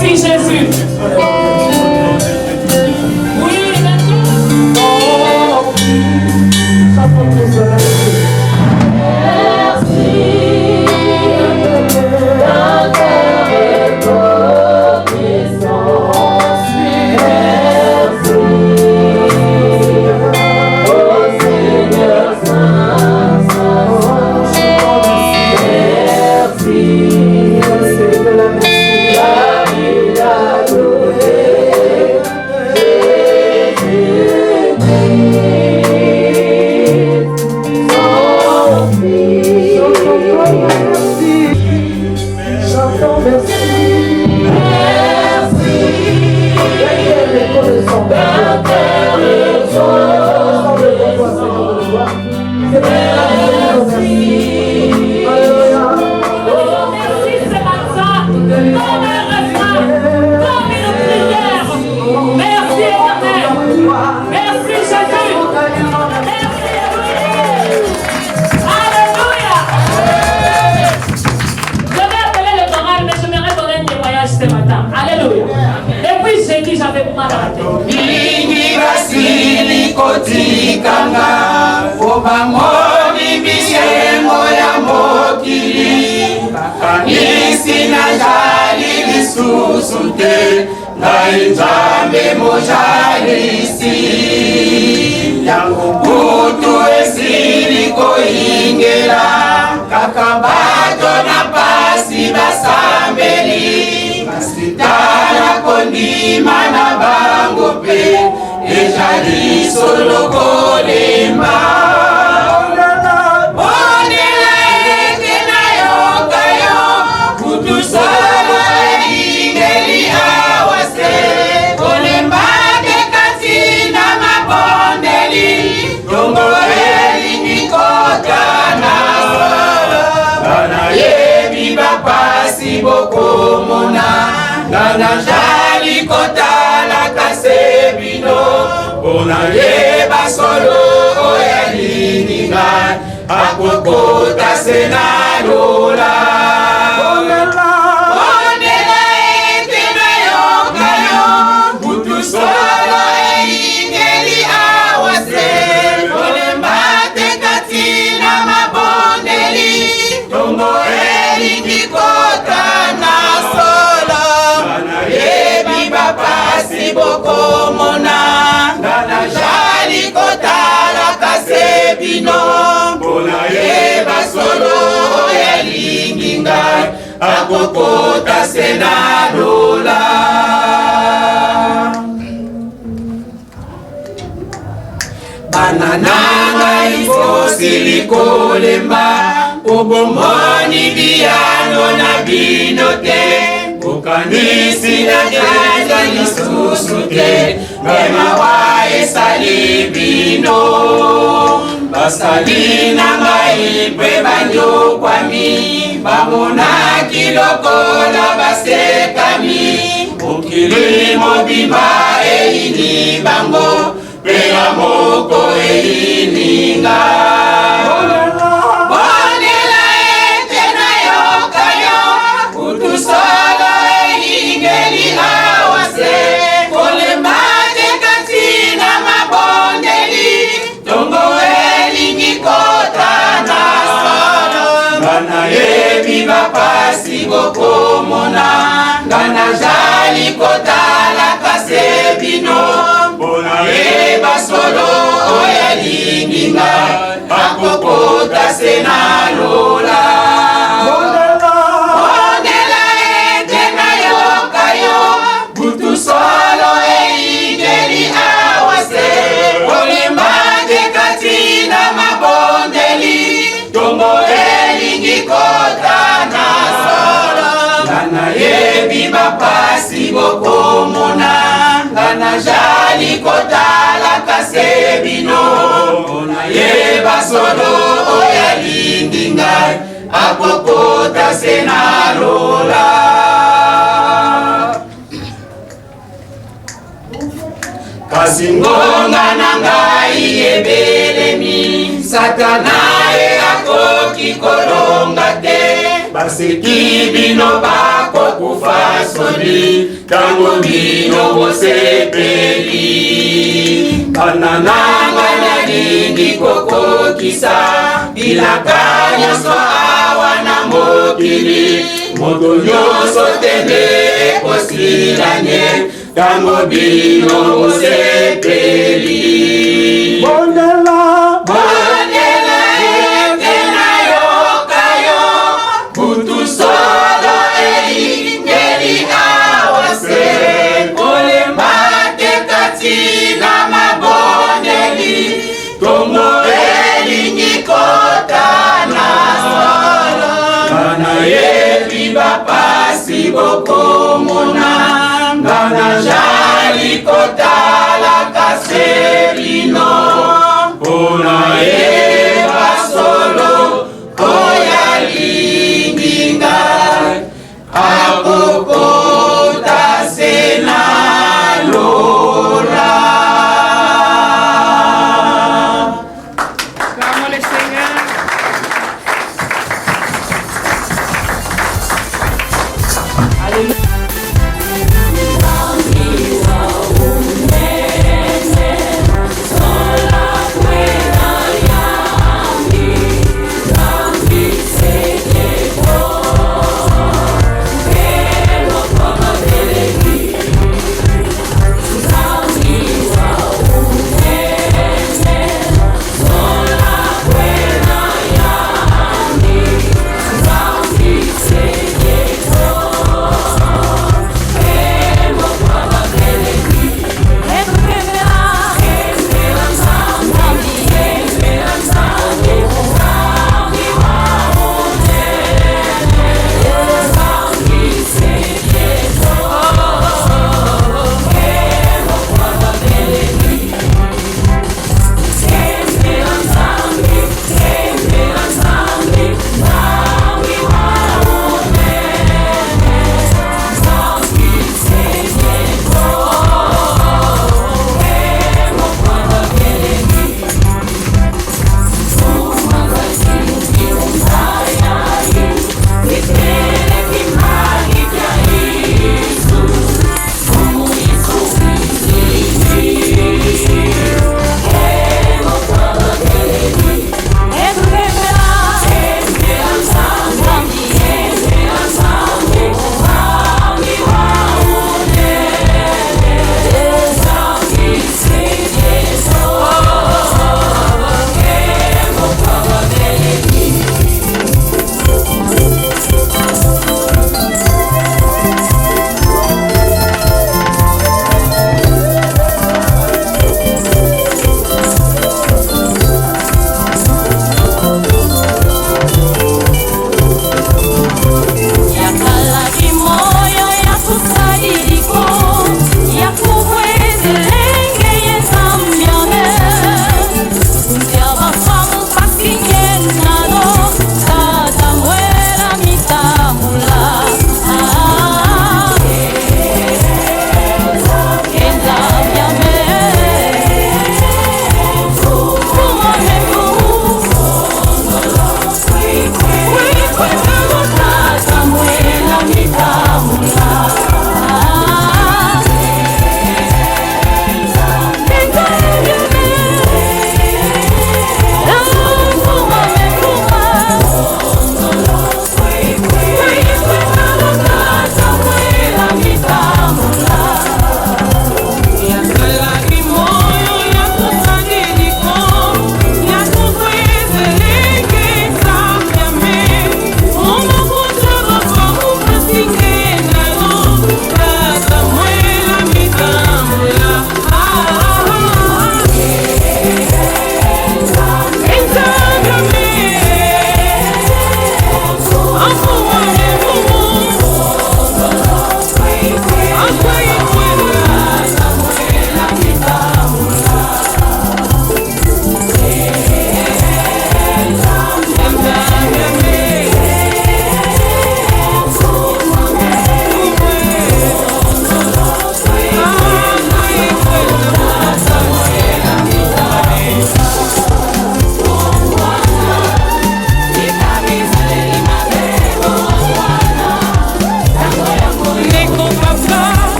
Merci Jésus. Nzambe mojalisi yangu kutu esili koingela kaka bato na pasi basambeli basitala kondima na bango pe ejali solo kolemba bokomona nana jali kotala kasebino bona yeba solo oya lininga akokota senalola onela etena yokayo butu solo eingeli awase olembate katina mabondeli tongo elikikota bokomona ngana jali kotala kasebino mpona yeba solo yalinginga akokota senalola banananga ifosili kolemba obomoni biyano na bino te ukanisi na jaja lisusu te mema wa esali bino basali na ngai mpe banyokwami bamonaki lokola basekami mokili mobimba eyini bango mpe ya moko eyininga Go bokomona ngana jali kotala kasebino bona yeba solo oya linginga akokota sena lola Bondela etena yokayo butu solo ingeri awase olimage katina mabondeli tombo elingi kotana solo ngana yebi bapasi bokomona ngana jali kotala kasebino ona yeba solo oya lindinga akokota sena lola kasi ngonga na ngai ebelemi satana ye akoki kolonga te baseki bino bakokufa soni tango bino bosepeli bana nanga nalingi kokokisa bilaka nyonso awa na mokili moto nyonso tende ekosilanye tango bino bosepeli bondela etena yokayo butu solo elingeli awase olemake katina mabondeli tombo elingi kotana solo kana yebi bapasi bokomona ngana jali kotala kasebino ona yeba solo oya linginga akokota sena lola. Vamos les Seigneur. Alléluia. Sola fuera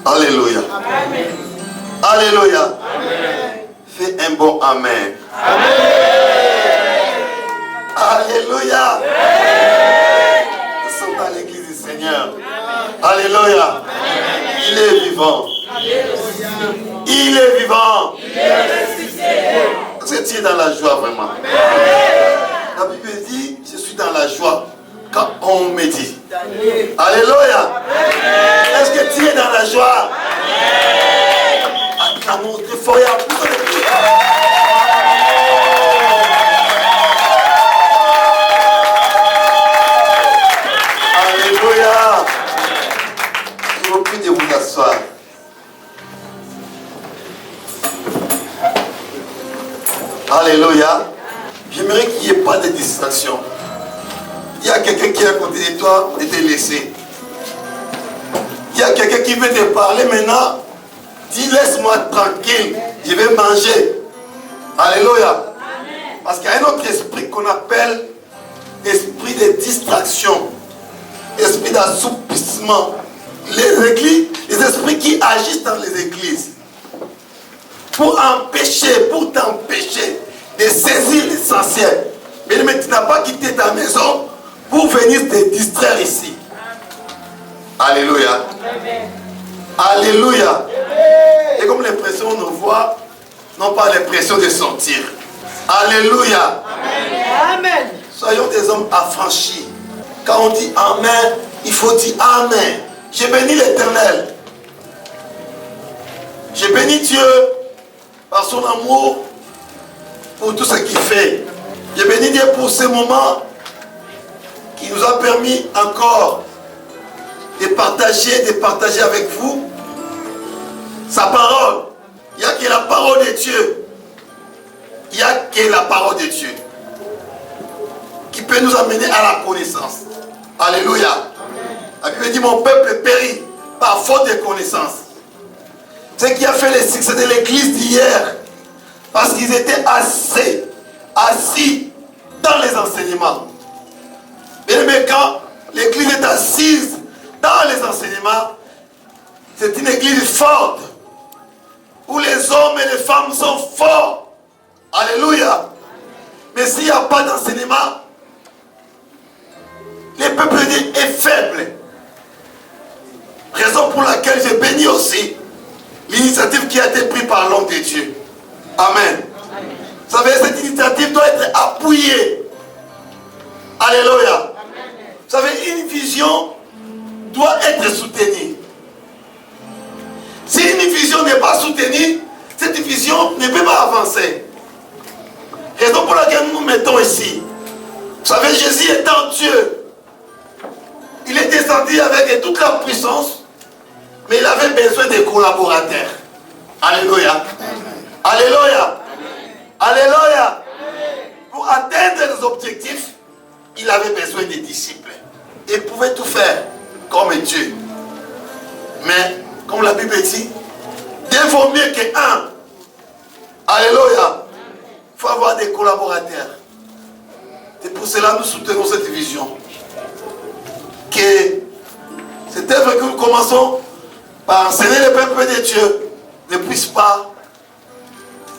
Alléluia. Amen. Alléluia. Amen. Fais un bon amen. Amen. Alléluia. Nous sommes dans l'église du Seigneur. Alléluia. Il est vivant. Il est vivant. Est-ce que tu es dans la joie vraiment? La Bible dit, je suis dans la joie quand on me dit. Alléluia. Est-ce que tu es dans la joie? Acclamons très fort et applaudissons. Alléluia. Je vous prie de vous asseoir. Alléluia. J'aimerais qu'il n'y ait pas de distraction. Il y a quelqu'un qui est à côté de toi et te laisser. Il y a quelqu'un qui veut te parler maintenant. Dis laisse-moi tranquille. Je vais manger. Alléluia. Parce qu'il y a un autre esprit qu'on appelle esprit de distraction. Esprit d'assoupissement. Les églises, les esprits qui agissent dans les églises. Pour t'empêcher de saisir l'essentiel. Mais tu n'as pas quitté ta maison pour venir te distraire ici. Alléluia. Alléluia. Et comme l'impression on nous voit, non pas l'impression de sortir. Alléluia. Amen. Soyons des hommes affranchis. Quand on dit Amen, il faut dire Amen. J'ai béni l'Éternel. J'ai béni Dieu par son amour pour tout ce qu'il fait. J'ai béni Dieu pour ce moment qui nous a permis encore de partager avec vous sa parole. Il n'y a que la parole de Dieu. Il n'y a que la parole de Dieu qui peut nous amener à la connaissance. Alléluia. La Bible dit mon peuple périt par faute de connaissance. Ce qui a fait le succès de l'église d'hier, parce qu'ils étaient assis dans les enseignements. Mais quand l'église est assise dans les enseignements, c'est une église forte, où les hommes et les femmes sont forts. Alléluia. Mais s'il n'y a pas d'enseignement, le peuple est faible. Raison pour laquelle j'ai béni aussi l'initiative qui a été prise par l'homme de Dieu. Amen. Vous savez, cette initiative doit être appuyée. Alléluia. Vous savez, une vision doit être soutenue. Si une vision n'est pas soutenue, cette vision ne peut pas avancer. Raison pour laquelle nous nous mettons ici. Vous savez, Jésus étant Dieu, il est descendu avec toute la puissance, mais il avait besoin de collaborateurs. Alléluia. Alléluia. Alléluia. Pour atteindre les objectifs, il avait besoin des disciples. Il pouvait tout faire comme Dieu. Mais, comme la Bible dit, Dieu vaut mieux qu'un. Alléluia. Il faut avoir des collaborateurs. Et pour cela, nous soutenons cette vision. Que cette œuvre que nous commençons par enseigner le peuple de Dieu ne puisse pas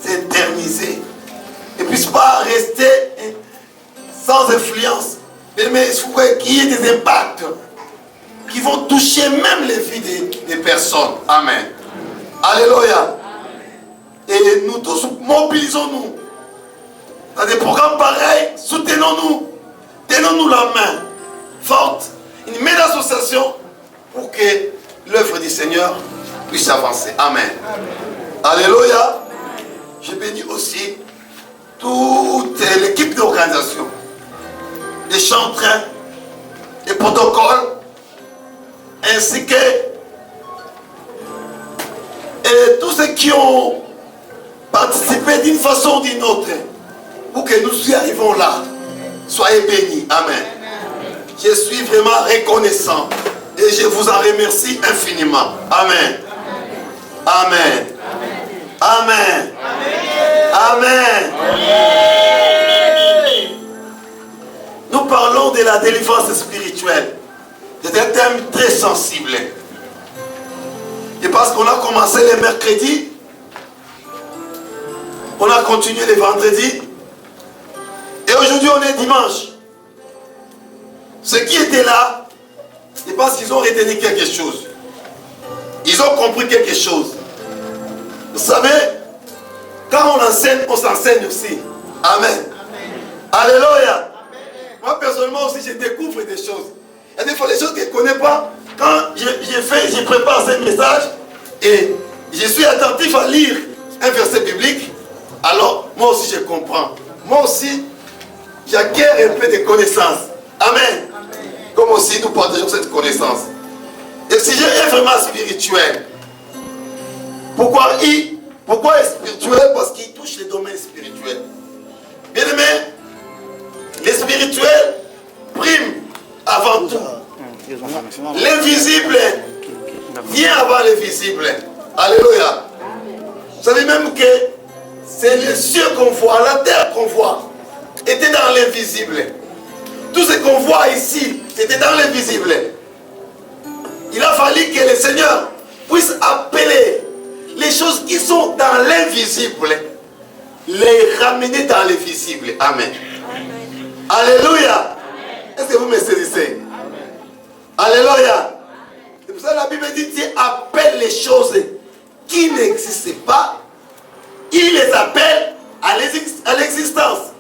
s'éterniser, ne puisse pas rester sans influence, mais il faut qu'il y ait des impacts qui vont toucher même les vies des personnes. Amen. Alléluia. Et nous tous mobilisons-nous dans des programmes pareils, soutenons-nous, tenons-nous la main forte, une main d'association pour que l'œuvre du Seigneur puisse avancer. Amen. Alléluia. Je bénis aussi toute l'équipe d'organisation, des chantres, des protocoles, ainsi que et tous ceux qui ont participé d'une façon ou d'une autre pour que nous y arrivons là. Soyez bénis. Amen. Je suis vraiment reconnaissant et je vous en remercie infiniment. Amen. Amen. Amen. Amen. Nous parlons de la délivrance spirituelle. C'est un thème très sensible. Et parce qu'on a commencé les mercredis, on a continué les vendredis, et aujourd'hui on est dimanche. Ceux qui étaient là, je pense qu'ils ont retenu quelque chose. Ils ont compris quelque chose. Vous savez, quand on enseigne, on s'enseigne aussi. Amen. Alléluia. Moi personnellement aussi, je découvre des choses. Il y a des fois des choses que je ne connais pas. Quand je prépare ce message et je suis attentif à lire un verset biblique, alors moi aussi je comprends. Moi aussi, j'acquiers un peu de connaissances. Amen. Comme aussi nous partageons cette connaissance. Et si j'ai est vraiment spirituel, pourquoi est spirituel? Parce qu'il touche les domaines spirituels. Bien aimé, les spirituels priment avant tout. L'invisible vient avant le visible. Alléluia. Vous savez même que c'est les cieux qu'on voit, la terre qu'on voit, était dans l'invisible. Tout ce qu'on voit ici, c'était dans l'invisible. Il a fallu que le Seigneur puisse appeler les choses qui sont dans l'invisible, les ramener dans le visible. Amen. Alléluia. Est-ce que vous me saisissez? Alléluia. C'est pour ça que la Bible dit, Dieu appelle les choses qui n'existent pas, il les appelle à l'existence.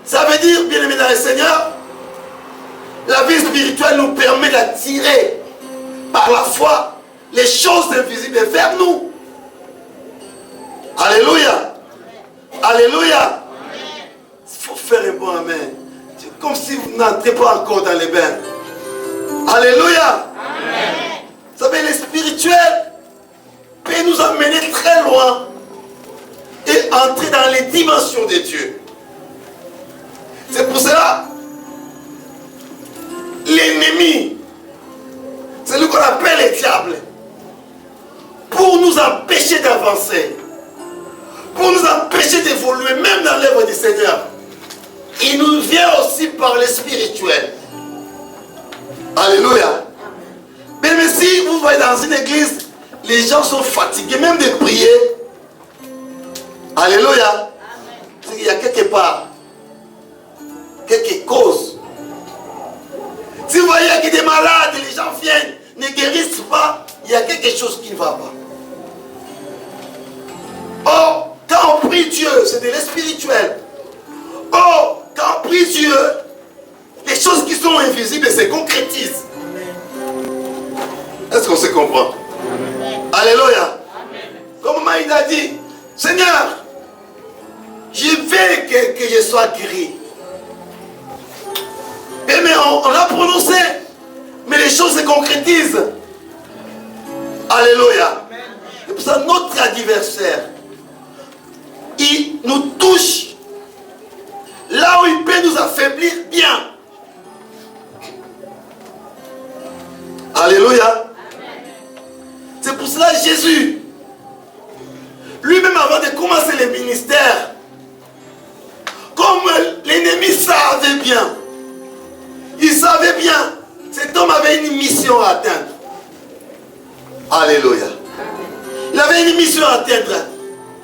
Ça veut dire, bien aimé dans le Seigneur, la vie spirituelle nous permet d'attirer par la foi les choses invisibles vers nous. Alléluia. Alléluia. Il faut faire un bon amen. C'est comme si vous n'entrez pas encore dans les bains. Alléluia. Amen. Vous savez, le spirituel peut nous amener très loin et entrer dans les dimensions de Dieu. C'est pour cela, l'ennemi, c'est lui qu'on appelle le diable, pour nous empêcher d'avancer, pour nous empêcher d'évoluer, même dans l'œuvre du Seigneur. Il nous vient aussi par le spirituel. Alléluia. Mais si vous voyez dans une église, les gens sont fatigués même de prier. Alléluia. C'est qu'il y a quelque part, quelque cause. Si vous voyez qu'il y a des malades, les gens viennent, ne guérissent pas, il y a quelque chose qui ne va pas. Oh, quand on prie Dieu, c'est de l'espirituel. Oh, quand on prie Dieu, les choses qui sont invisibles se concrétisent. Est-ce qu'on se comprend? Alléluia. Comme Maïd a dit, Seigneur, je veux que je sois guéri. Mais on l'a prononcé, mais les choses se concrétisent. Alléluia. C'est pour ça notre adversaire, il nous touche là où il peut nous affaiblir bien. Alléluia. C'est pour cela Jésus, lui-même avant de commencer le ministère, comme l'ennemi savait bien, il savait bien, cet homme avait une mission à atteindre. Alléluia. Il avait une mission à atteindre.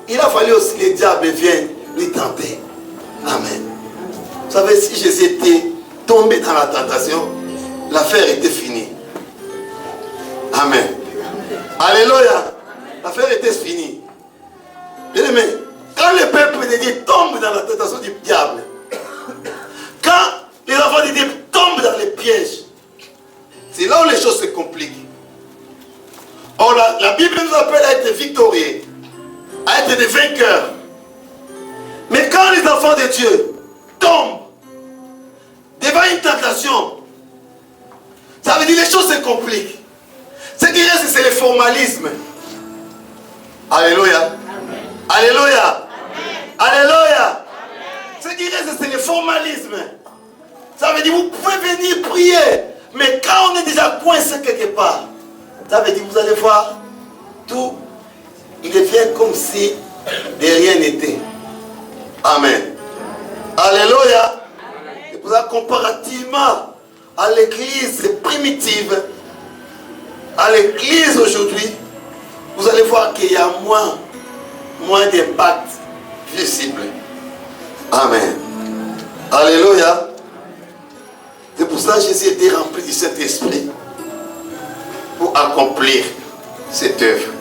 Il a fallu aussi que le diable vienne lui tenter. Amen. Vous savez, si Jésus était tombé dans la tentation, l'affaire était finie. Amen. Alléluia. L'affaire était finie. Bien aimé, quand le peuple de Dieu tombe dans la tentation du diable, quand les enfants de Dieu tombent dans les pièges, c'est là où les choses se compliquent. Or, la Bible nous appelle à être victorieux, à être des vainqueurs. Mais quand les enfants de Dieu tombent devant une tentation, ça veut dire que les choses se compliquent. Ce qui reste, c'est le formalisme. Alléluia. Amen. Alléluia. Amen. Alléluia. Amen. Ce qui reste, c'est le formalisme. Ça veut dire que vous pouvez venir prier, mais quand on est déjà coincé quelque part, ça veut dire que vous allez voir, tout, il devient comme si de rien n'était. Amen. Alléluia. C'est pour ça, comparativement à l'église primitive, à l'église aujourd'hui, qu'il y a moins d'impact visible. Amen. Alléluia. C'est pour ça que Jésus était rempli du Saint-Esprit pour accomplir cette œuvre.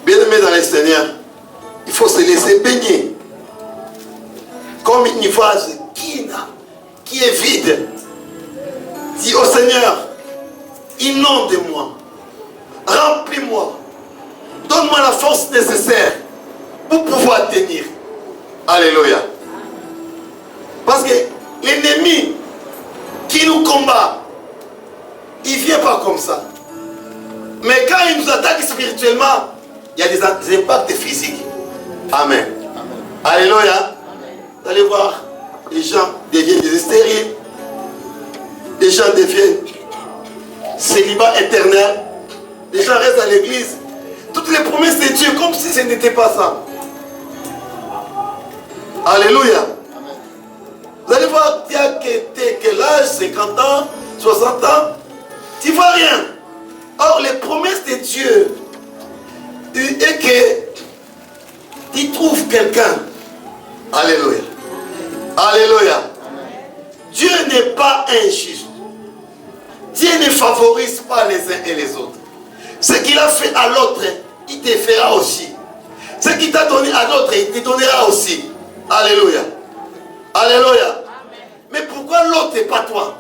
Bien-aimé dans le Seigneur, il faut se laisser baigner comme une vase qui est vide. Dis au Seigneur, inonde-moi, remplis-moi, donne-moi la force nécessaire pour pouvoir tenir. Alléluia. Parce que l'ennemi qui nous combat, il ne vient pas comme ça. Mais quand il nous attaque spirituellement, il y a des impacts physiques. Amen. Alléluia. Amen. Vous allez voir, les gens deviennent des stériles. Les gens deviennent célibat éternel. Les gens restent à l'église. Toutes les promesses de Dieu, comme si ce n'était pas ça. Alléluia. Vous allez voir, il y a quel âge, 50 ans, 60 ans, tu ne vois rien. Or, les promesses de Dieu, et que tu trouves quelqu'un. Alléluia. Alléluia. Dieu n'est pas injuste. Dieu ne favorise pas les uns et les autres. Ce qu'il a fait à l'autre, il te fera aussi. Ce qu'il t'a donné à l'autre, il te donnera aussi. Alléluia. Alléluia. Mais pourquoi l'autre n'est pas toi?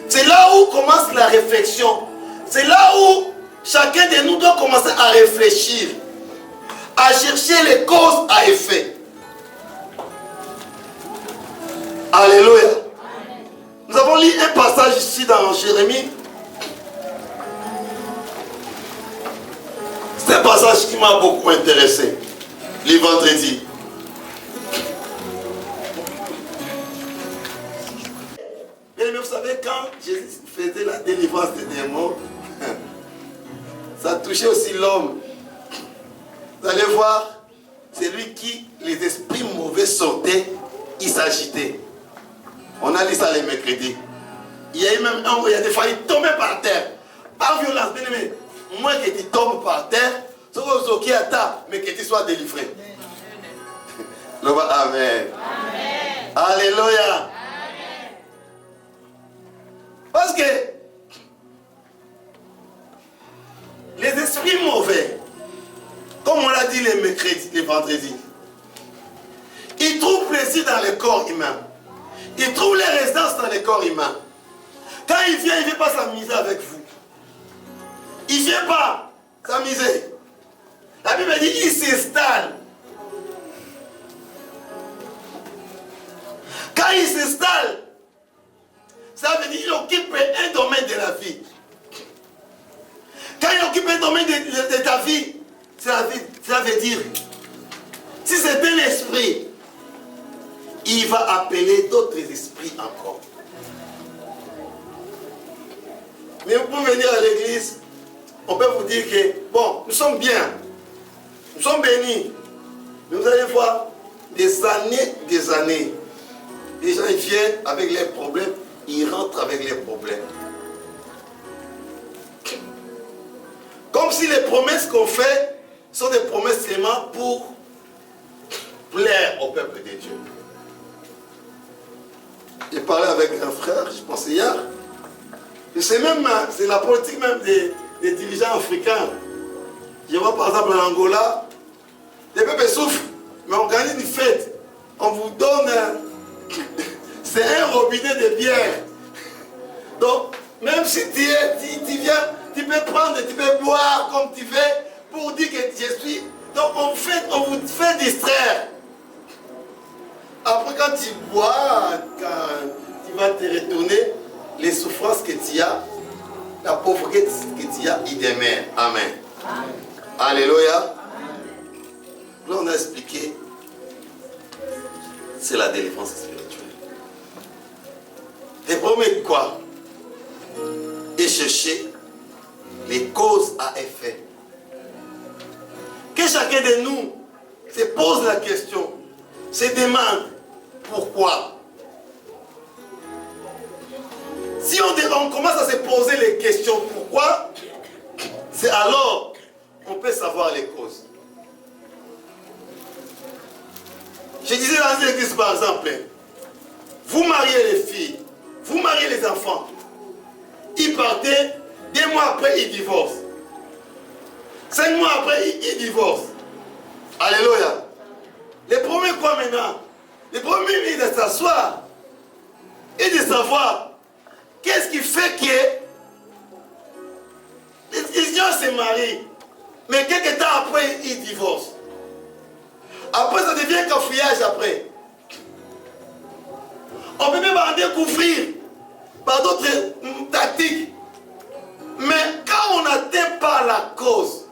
C'est là où commence la réflexion. C'est là où chacun de nous doit commencer à réfléchir, à chercher les causes à effet. Alléluia. Nous avons lu un passage ici dans Jérémie. C'est un passage qui m'a beaucoup intéressé. Le vendredi. Mais vous savez, quand Jésus faisait la délivrance des démons, ça touchait aussi l'homme. Vous allez voir, c'est lui qui, les esprits mauvais sortaient, il s'agitait. On a lu ça les mercredis. Il y a eu même un où il y a des fois, il tombait par terre. Par violence, bien aimé. Moins que tu tombes par terre, mais que tu sois délivré. Amen. Amen. Alléluia. Amen. Parce que les esprits mauvais, comme on l'a dit les mercredis, les vendredis, ils trouvent plaisir dans le corps humain. Ils trouvent les résidences dans le corps humain. Quand il vient, il ne vient pas s'amuser avec vous. Il ne vient pas s'amuser. La Bible dit il s'installe. Quand il s'installe, ça veut dire qu'il occupe un domaine de la vie. Quand il occupe un domaine de ta vie, ça veut dire, si c'est un esprit, il va appeler d'autres esprits encore. Mais vous pouvez venir à l'église, on peut vous dire que, bon, nous sommes bien, nous sommes bénis. Mais vous allez voir, des années, les gens ils viennent avec leurs problèmes, ils rentrent avec les problèmes. Comme si les promesses qu'on fait sont des promesses seulement pour plaire au peuple de Dieu. J'ai parlé avec un frère, je pensais hier, et c'est la politique même des dirigeants africains. Je vois par exemple en Angola, les peuples souffrent, mais on organise une fête, on vous donne c'est un robinet de bière. Donc, même si tu viens, tu peux prendre, tu peux boire comme tu veux pour dire que je suis. Donc, on vous fait distraire. Après, quand tu bois, quand tu vas te retourner, les souffrances que tu as, la pauvreté que tu as, il demeure. Amen. Amen. Alléluia. Amen. Là, on a expliqué, c'est la délivrance spirituelle. Et promet quoi? Et chercher les causes à effet. Que chacun de nous se pose la question, se demande pourquoi. Si on commence à se poser les questions pourquoi, c'est alors qu'on peut savoir les causes. Je disais dans une église par exemple, vous mariez les filles, vous mariez les enfants, ils partaient, 2 mois après ils divorcent. 5 mois après ils divorcent. Alléluia. Les premiers quoi maintenant? Les premiers c'est de s'asseoir et de savoir qu'est-ce qui fait que les gens se marient, mais quelques temps après ils divorcent. Après ça devient cafouillage après. On peut même en découvrir par d'autres tactiques. Mais quand on n'atteint pas la cause,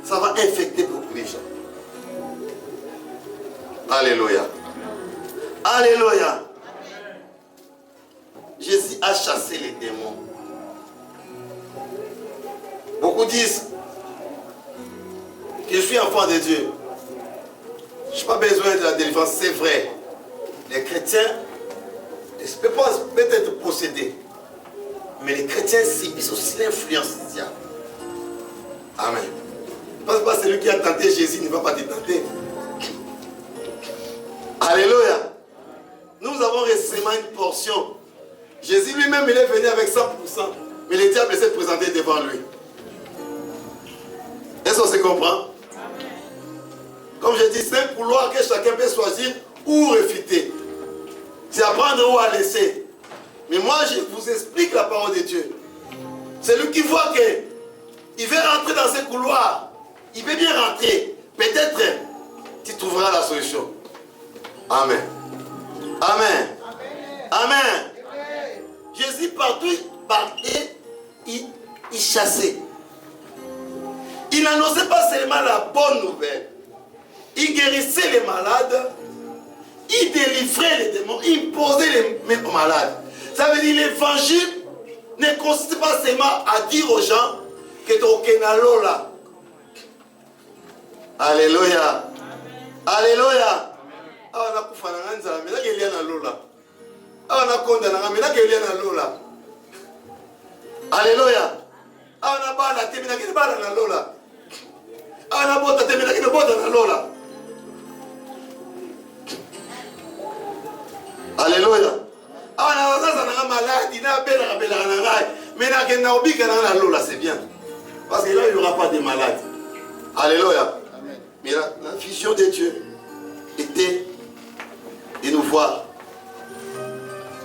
ça va infecter beaucoup de gens. Alléluia. Alléluia. Jésus a chassé les démons. Beaucoup disent que je suis enfant de Dieu. Je n'ai pas besoin de la délivrance, c'est vrai. Les chrétiens ne peuvent pas peut-être posséder. Mais les chrétiens subissent aussi l'influence du diable. Amen. Parce que celui qui a tenté Jésus ne va pas te tenter. Alléluia. Nous avons reçu une portion. Jésus lui-même, il est venu avec 100%. Mais le diable s'est présenté devant lui. Est-ce qu'on se comprend? Comme je dis, c'est un couloir que chacun peut choisir ou réfuter. C'est à prendre ou à laisser. Mais moi, je vous explique la parole de Dieu. Celui qui voit qu'il veut rentrer dans ce couloir, il peut bien rentrer. Peut-être, tu trouveras la solution. Amen. Amen. Amen. Jésus partout partait, il chassait. Il n'annonçait pas seulement la bonne nouvelle. Il guérissait les malades, il délivrait les démons, il posait les malades. Ça veut dire l'évangile ne consiste pas seulement à dire aux gens que tu es là. Alléluia. Alléluia. Alléluia. Alléluia. Mais c'est bien. Parce que là, il n'y aura pas de malades. Alléluia. Mais la vision de Dieu était de nous voir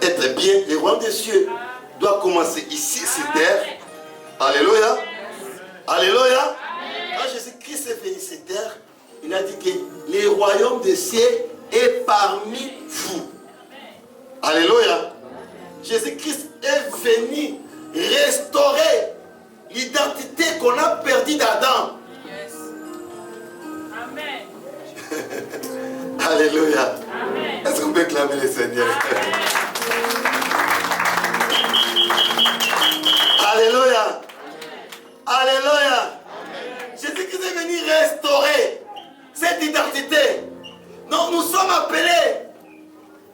être bien. Le royaume des cieux doit commencer ici, sur terre. Alléluia. Alléluia. Quand Jésus-Christ est venu sur terre, il a dit que le royaume des cieux est parmi vous. Alléluia. Jésus-Christ est venu restaurer l'identité qu'on a perdue d'Adam. Yes. Amen. Alléluia. Amen. Est-ce qu'on peut clamer le Seigneur? Alléluia. Alléluia. Jésus-Christ est venu restaurer cette identité. Donc nous sommes appelés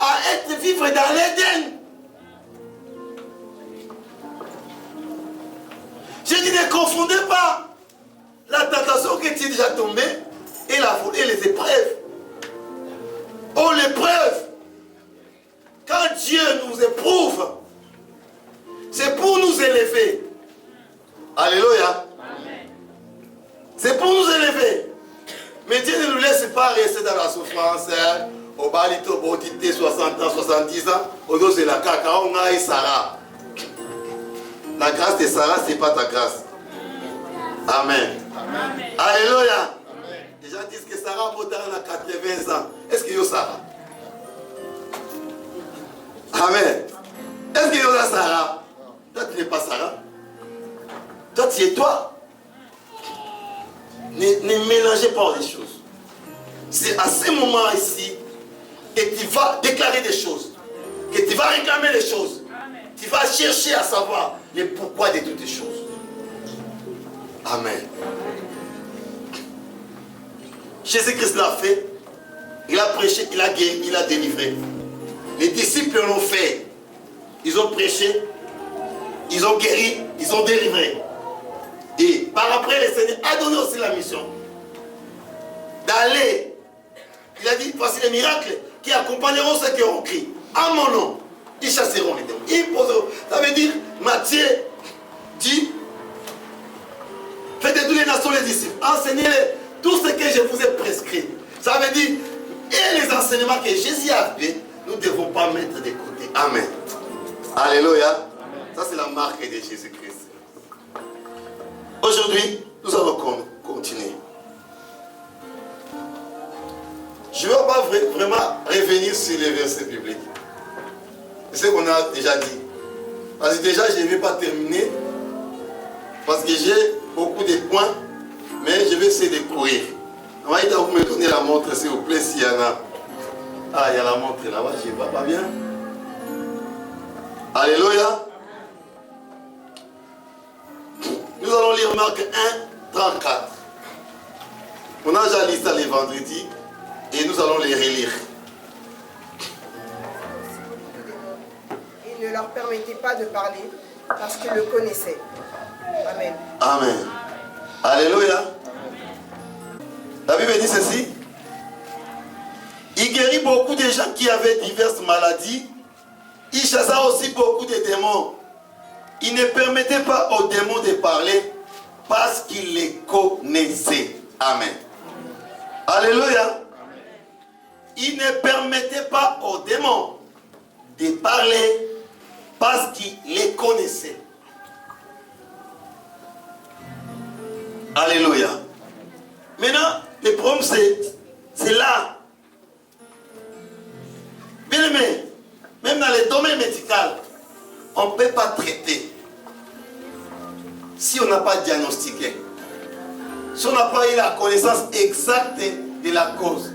à être vivre dans l'Éden. Je dis ne confondez pas la tentation que tu es déjà tombé et les épreuves. Oh, l'épreuve, quand Dieu nous éprouve, c'est pour nous élever. Alléluia. C'est pour nous élever. Mais Dieu ne nous laisse pas rester dans la souffrance. Au balito, au tité, 60 ans, 70 ans, au dos de la caca, on a Sarah. La grâce de Sarah, ce n'est pas ta grâce. Amen. Amen. Alléluia. Amen. Les gens disent que Sarah a 80 ans. Est-ce qu'il y a Sarah? Amen. Est-ce qu'il y a Sarah? Toi, tu n'es pas Sarah. Toi, tu es toi. Ne mélangez pas les choses. C'est à ce moment ici que tu vas déclarer des choses, que tu vas réclamer des choses. Amen. Tu vas chercher à savoir le pourquoi de toutes les choses. Amen. Jésus-Christ l'a fait, il a prêché, il a guéri, il a délivré. Les disciples l'ont fait. Ils ont prêché, ils ont guéri, ils ont délivré. Et par après le Seigneur a donné aussi la mission d'aller. Il a dit, voici les miracles qui accompagneront ceux qui auront crié. À mon nom, ils chasseront les démons. Ils poseront. Ça veut dire, Matthieu dit, faites de toutes les nations les disciples. Enseignez-les tout ce que je vous ai prescrit. Ça veut dire, et les enseignements que Jésus a fait, nous ne devons pas mettre de côté. Amen. Alléluia. Ça, c'est la marque de Jésus-Christ. Aujourd'hui, nous allons continuer. Je ne vais pas vraiment revenir sur les versets bibliques. C'est ce qu'on a déjà dit. Parce que déjà, je ne vais pas terminer. Parce que j'ai beaucoup de points. Mais je vais essayer de courir. Maïda, vous me donnez la montre, s'il vous plaît, s'il y en a. Ah, il y a la montre là-bas, je ne vois pas bien. Alléluia. Nous allons lire Marc 1, 34. On a déjà lu ça les vendredis. Et nous allons les relire. Il ne leur permettait pas de parler parce qu'ils le connaissaient. Amen. Amen. Alléluia. La Bible dit ceci. Il guérit beaucoup de gens qui avaient diverses maladies. Il chassa aussi beaucoup de démons. Il ne permettait pas aux démons de parler parce qu'il les connaissait. Amen. Alléluia. Il ne permettait pas aux démons de parler parce qu'il les connaissait. Alléluia. Maintenant, le problème c'est là. Bien aimé, même dans le domaine médical, on ne peut pas traiter si on n'a pas diagnostiqué. Si on n'a pas eu la connaissance exacte de la cause.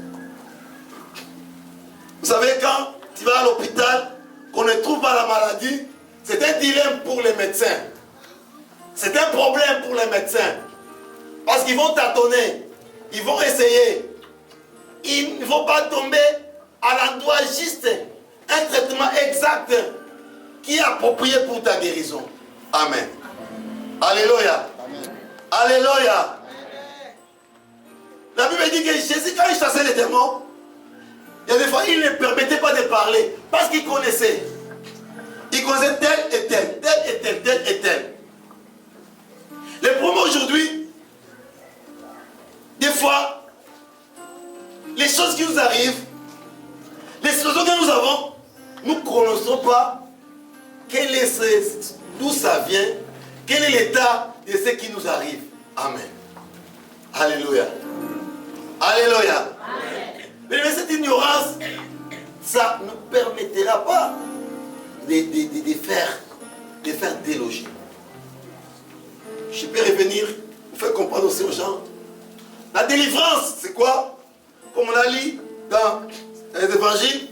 Vous savez, quand tu vas à l'hôpital, qu'on ne trouve pas la maladie, c'est un dilemme pour les médecins. C'est un problème pour les médecins. Parce qu'ils vont tâtonner, ils vont essayer. Il ne faut pas tomber à l'endroit juste, un traitement exact qui est approprié pour ta guérison. Amen. Alléluia. Amen. Alléluia. Amen. La Bible dit que Jésus, quand il chassait les démons, il y a des fois, il ne permettait pas de parler parce qu'il connaissait. Il connaissait tel et tel, tel et tel, tel et tel. Le problème aujourd'hui, des fois, les choses qui nous arrivent, les situations que nous avons, nous ne connaissons pas d'où ça vient, quel est l'état de ce qui nous arrive. Amen. Alléluia. Alléluia. Mais cette ignorance, ça ne nous permettra pas de faire déloger. Je peux revenir, vous faire comprendre aussi aux gens. La délivrance, c'est quoi? Comme on a lu dans les évangiles,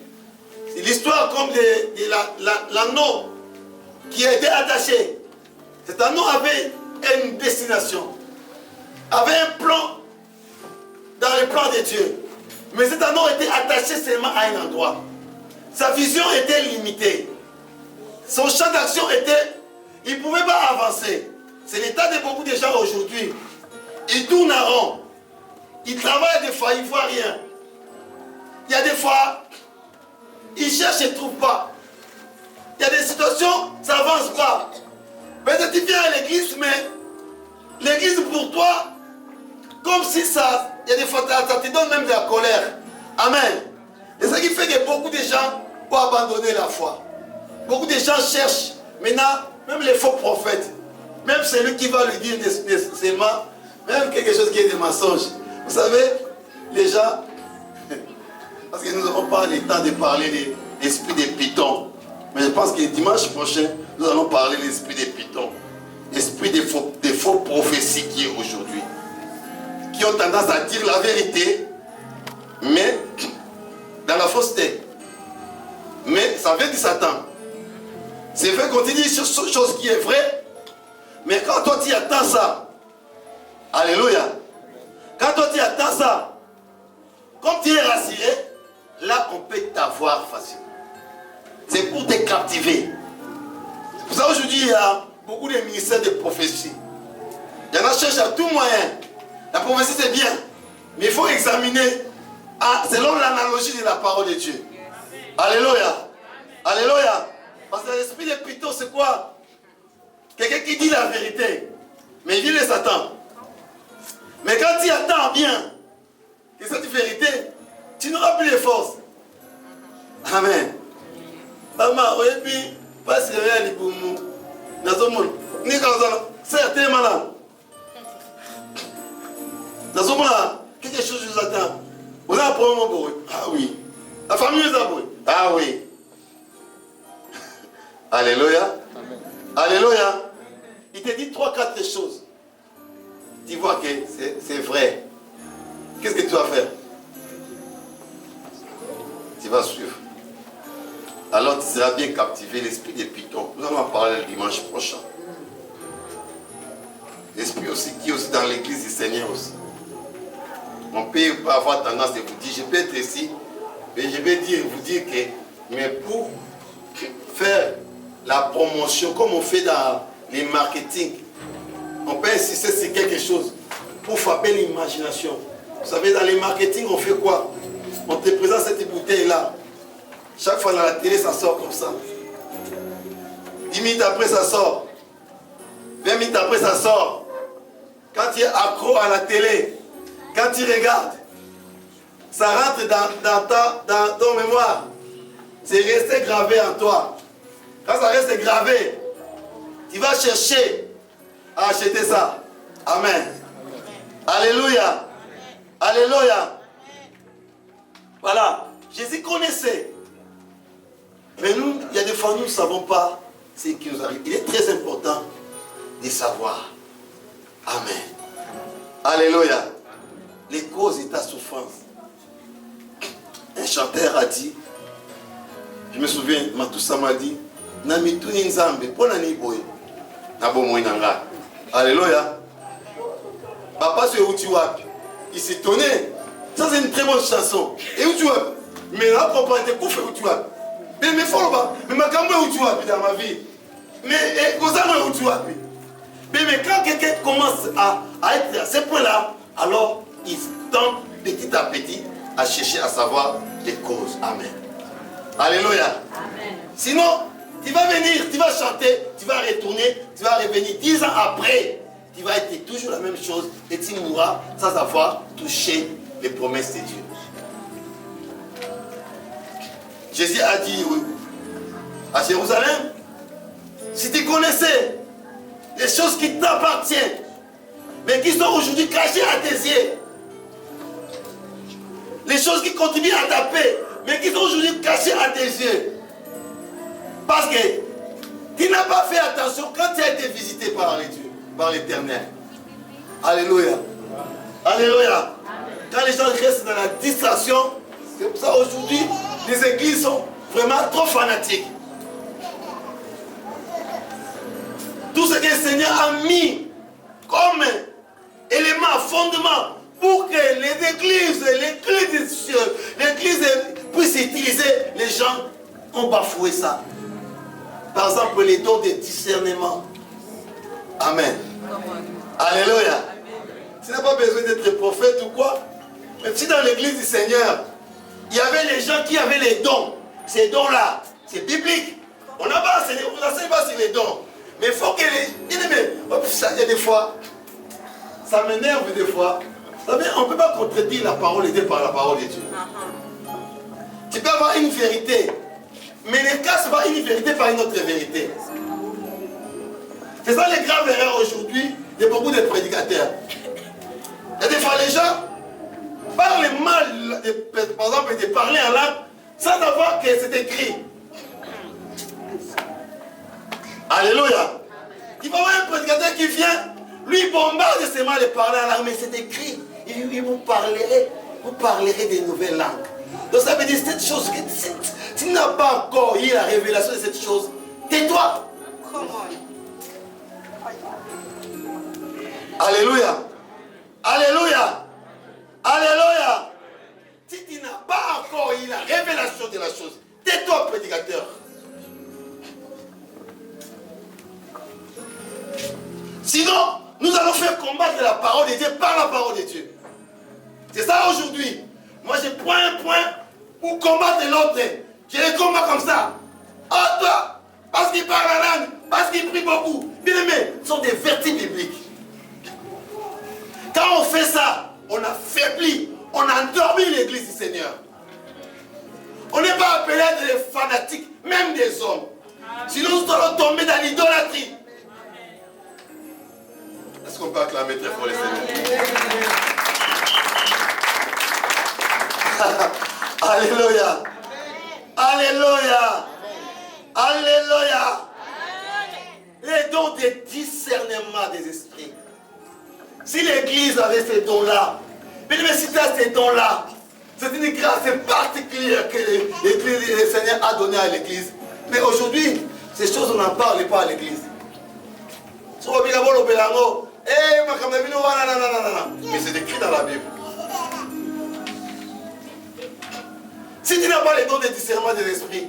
c'est l'histoire comme de l'anneau qui a été attaché. Cet anneau avait une destination, avait un plan dans le plan de Dieu. Mais cet anneau était attaché seulement à un endroit. Sa vision était limitée. Son champ d'action était... Il ne pouvait pas avancer. C'est l'état de beaucoup de gens aujourd'hui. Ils tournent en rond. Ils travaillent des fois, ils ne voient rien. Il y a des fois, ils cherchent et ne trouvent pas. Il y a des situations, ça n'avance pas. Peut-être tu viens à l'église, mais l'église pour toi, comme si ça... Il y a des fois, ça te donne même de la colère. Amen. Et ce qui fait que beaucoup de gens ont abandonné la foi. Beaucoup de gens cherchent. Maintenant, même les faux prophètes, même celui qui va lui dire seulement, même quelque chose qui est des mensonges. Vous savez, les gens, parce que nous n'avons pas le temps de parler de l'esprit des pitons. Mais je pense que dimanche prochain, nous allons parler de l'esprit des pitons. L'esprit des faux prophéties qui est aujourd'hui. Qui ont tendance à dire la vérité, mais dans la fausseté. Mais ça vient de Satan. C'est vrai qu'on te dit chose qui est vraie, mais quand toi tu attends ça, alléluia, quand toi tu attends ça, comme tu es rassuré, là on peut t'avoir facilement. C'est pour te captiver. C'est pour ça aujourd'hui il y a beaucoup de ministères de prophétie. Il y en a qui cherchent à tout moyen. La prophétie c'est bien. Mais il faut examiner selon l'analogie de la parole de Dieu. Alléluia. Alléluia. Parce que l'esprit de Python c'est quoi? Quelqu'un qui dit la vérité. Mais il dit le Satan. Mais quand tu attends bien que cette vérité, tu n'auras plus de force. Amen. Maman, oui, puis, pas si rien pour nous. Dans le monde, ni quand c'est tellement là. Dans ce moment-là, quelque chose nous attend. Vous avez un problème pour eux. Ah oui. La famille nous a pour eux. Ah oui. Alléluia. Amen. Alléluia. Il te dit 3-4 choses. Tu vois que c'est vrai. Qu'est-ce que tu vas faire? Tu vas suivre. Alors tu seras bien captivé. L'esprit de Python. Nous allons en parler le dimanche prochain. L'esprit aussi qui est aussi dans l'église du Seigneur aussi. On peut avoir tendance de vous dire, je peux être ici, mais je vais vous dire que, mais pour faire la promotion, comme on fait dans les marketing, on peut insister sur quelque chose pour frapper l'imagination. Vous savez, dans les marketing, on fait quoi? On te présente cette bouteille-là. Chaque fois dans la télé, ça sort comme ça. 10 minutes après, ça sort. 20 minutes après, ça sort. Quand tu es accro à la télé, quand tu regardes, ça rentre dans ton mémoire. C'est resté gravé en toi. Quand ça reste gravé, tu vas chercher à acheter ça. Amen. Alléluia. Alléluia. Voilà. Jésus connaissait. Mais nous, il y a des fois, nous ne savons pas ce qui nous arrive. Il est très important de savoir. Amen. Alléluia. Les causes de ta souffrance. Un chanteur a dit, je me souviens, Matoussa m'a dit, Namituni Nzambe, Ponani Boy, Nabo Moinanga. Alléluia. Papa sur Utiwap, il s'est étonné. Ça c'est une très bonne chanson. Et Utiwap, mais la propriété, qu'on fait Utiwap. Mais il faut le voir. Mais ma gamme est Utiwap dans ma vie. Mais Gozano est Utiwap. Mais quand quelqu'un commence à être à ce point-là, alors il tente petit à petit à chercher à savoir les causes. Amen. Alléluia. Amen. Sinon, tu vas venir, tu vas chanter, tu vas retourner, tu vas revenir 10 ans après. Tu vas être toujours la même chose et tu mourras sans avoir touché les promesses de Dieu. Jésus a dit à Jérusalem, si tu connaissais les choses qui t'appartiennent, mais qui sont aujourd'hui cachées à tes yeux, les choses qui contribuent à ta paix, mais qui sont aujourd'hui cachées à tes yeux, parce que tu n'as pas fait attention quand tu as été visité par l'Éternel. Alléluia. Alléluia. Quand les gens restent dans la distraction, c'est pour ça aujourd'hui, les églises sont vraiment trop fanatiques. Tout ce que le Seigneur a mis comme élément, fondement, pour que l'église puisse utiliser, les gens ont bafoué ça. Par exemple, les dons de discernement. Amen. Alléluia. Tu n'as pas besoin d'être prophète ou quoi. Même si dans l'église du Seigneur, il y avait les gens qui avaient les dons. Ces dons-là, c'est biblique. On n'a pas enseigné, on n'enseigne pas sur les dons. Mais il faut que les... Il y a des fois, ça m'énerve des fois. On ne peut pas contredire la parole aidée par la parole de Dieu. Tu peux avoir une vérité, mais ne casse pas une vérité par une autre vérité. C'est ça les graves erreurs aujourd'hui de beaucoup de prédicateurs. Il y a des fois les gens parlent mal, par exemple, de parler en langue sans savoir que c'est écrit. Alléluia. Il va y avoir un prédicateur qui vient, lui bombarde seulement de parler en langue, mais c'est écrit. Il vous parlerez des nouvelles langues. Donc ça veut dire cette chose que tu n'as pas encore eu la révélation de cette chose. Tais-toi. Alléluia. Alléluia. Alléluia. Si tu n'as pas encore eu la révélation de la chose, tais-toi, prédicateur. Sinon, nous allons faire comme combattre la parole de Dieu par la parole de Dieu. C'est ça aujourd'hui. Moi, je prends un point pour combattre l'autre. Je les combats comme ça. Ah, toi, parce qu'il parle la langue, parce qu'il prie beaucoup. Bien aimé, ce sont des vertus bibliques. Quand on fait ça, on affaiblit, on endormit l'église du Seigneur. On n'est pas appelé à être des fanatiques, même des hommes. Sinon, nous allons tomber dans l'idolâtrie. Est-ce qu'on peut acclamer très fort le Seigneur? Alléluia. Alléluia. Alléluia. Les dons de discernement des esprits. Si l'église avait ces dons-là, mais si tu as ces dons-là, c'est une grâce particulière que le Seigneur a donnée à l'église. Mais aujourd'hui, ces choses, on n'en parle pas à l'église. Mais c'est écrit dans la Bible. Si tu n'as pas les dons de discernement de l'esprit,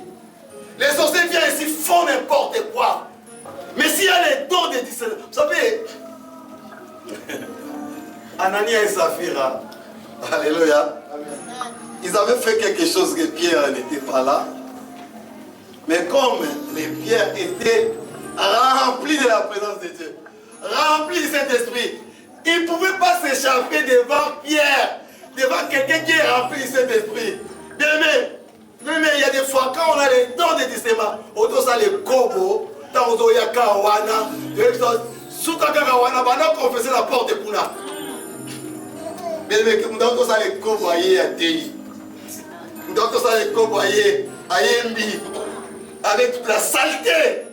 les sorciers viennent ici, font n'importe quoi. Mais s'il y a les dons de discernement, vous savez, Anania et Saphira, alléluia, ils avaient fait quelque chose que Pierre n'était pas là. Mais comme les pierres étaient remplies de la présence de Dieu, remplies du Saint-Esprit, ils ne pouvaient pas s'échapper devant Pierre, devant quelqu'un qui est rempli du Saint-Esprit. Bien aimé, il y a des fois quand on a les dons de discernement, on doit ça les kobo, tant on doit y avoir wana, sous ta wana, on confesser la porte de Puna. Bien aimé, on doit ça les kobo à Yéatei. On doit ça les kobo à Yémbi. Avec toute la saleté,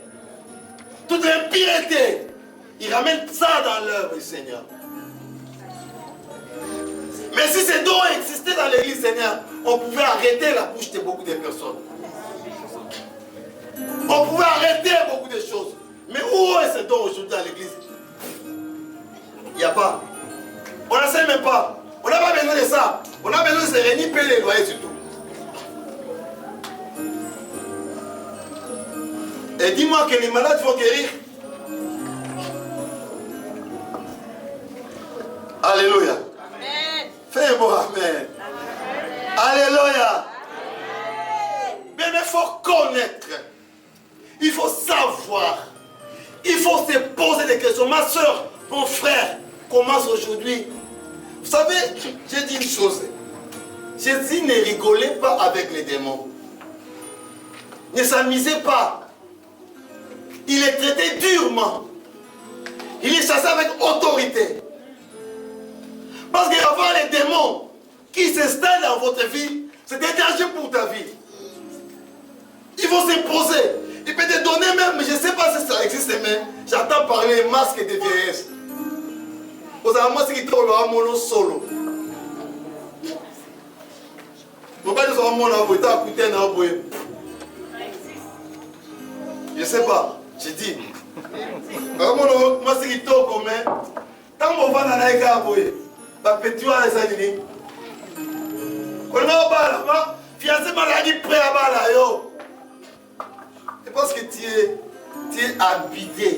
toute l'impureté. Il ramène ça dans l'œuvre du Seigneur. Mais si ces dons existaient dans l'église, Seigneur, on pouvait arrêter la bouche de beaucoup de personnes. On pouvait arrêter beaucoup de choses. Mais où est ce don aujourd'hui dans l'église? Il n'y a pas. On ne sait même pas. On n'a pas besoin de ça. On a besoin de se réunir, payer les loyers surtout. Et dis-moi que les malades vont guérir. Alléluia. Amen. Fais un mot amen. Alléluia. Mais il faut connaître. Il faut savoir. Il faut se poser des questions. Ma soeur, mon frère, commence aujourd'hui. Vous savez, j'ai dit une chose. Jésus ne rigolait pas avec les démons. Ne s'amusait pas. Il est traité durement. Il est chassé avec autorité. Parce qu'avoir les démons qui s'installent dans votre vie, c'est un danger pour ta vie. Ils vont s'imposer. Il peut te donner même, mais je ne sais pas si ça existe, mais j'entends parler des masques de vieillesse. Vous avez un masque qui est mono solo. Vous ne pouvez pas je ne sais pas. J'ai dit. Tant qu'on va dans la gare, petit à les animés. On va fiancé maladie prêt à bala yo. C'est parce que tu es habité.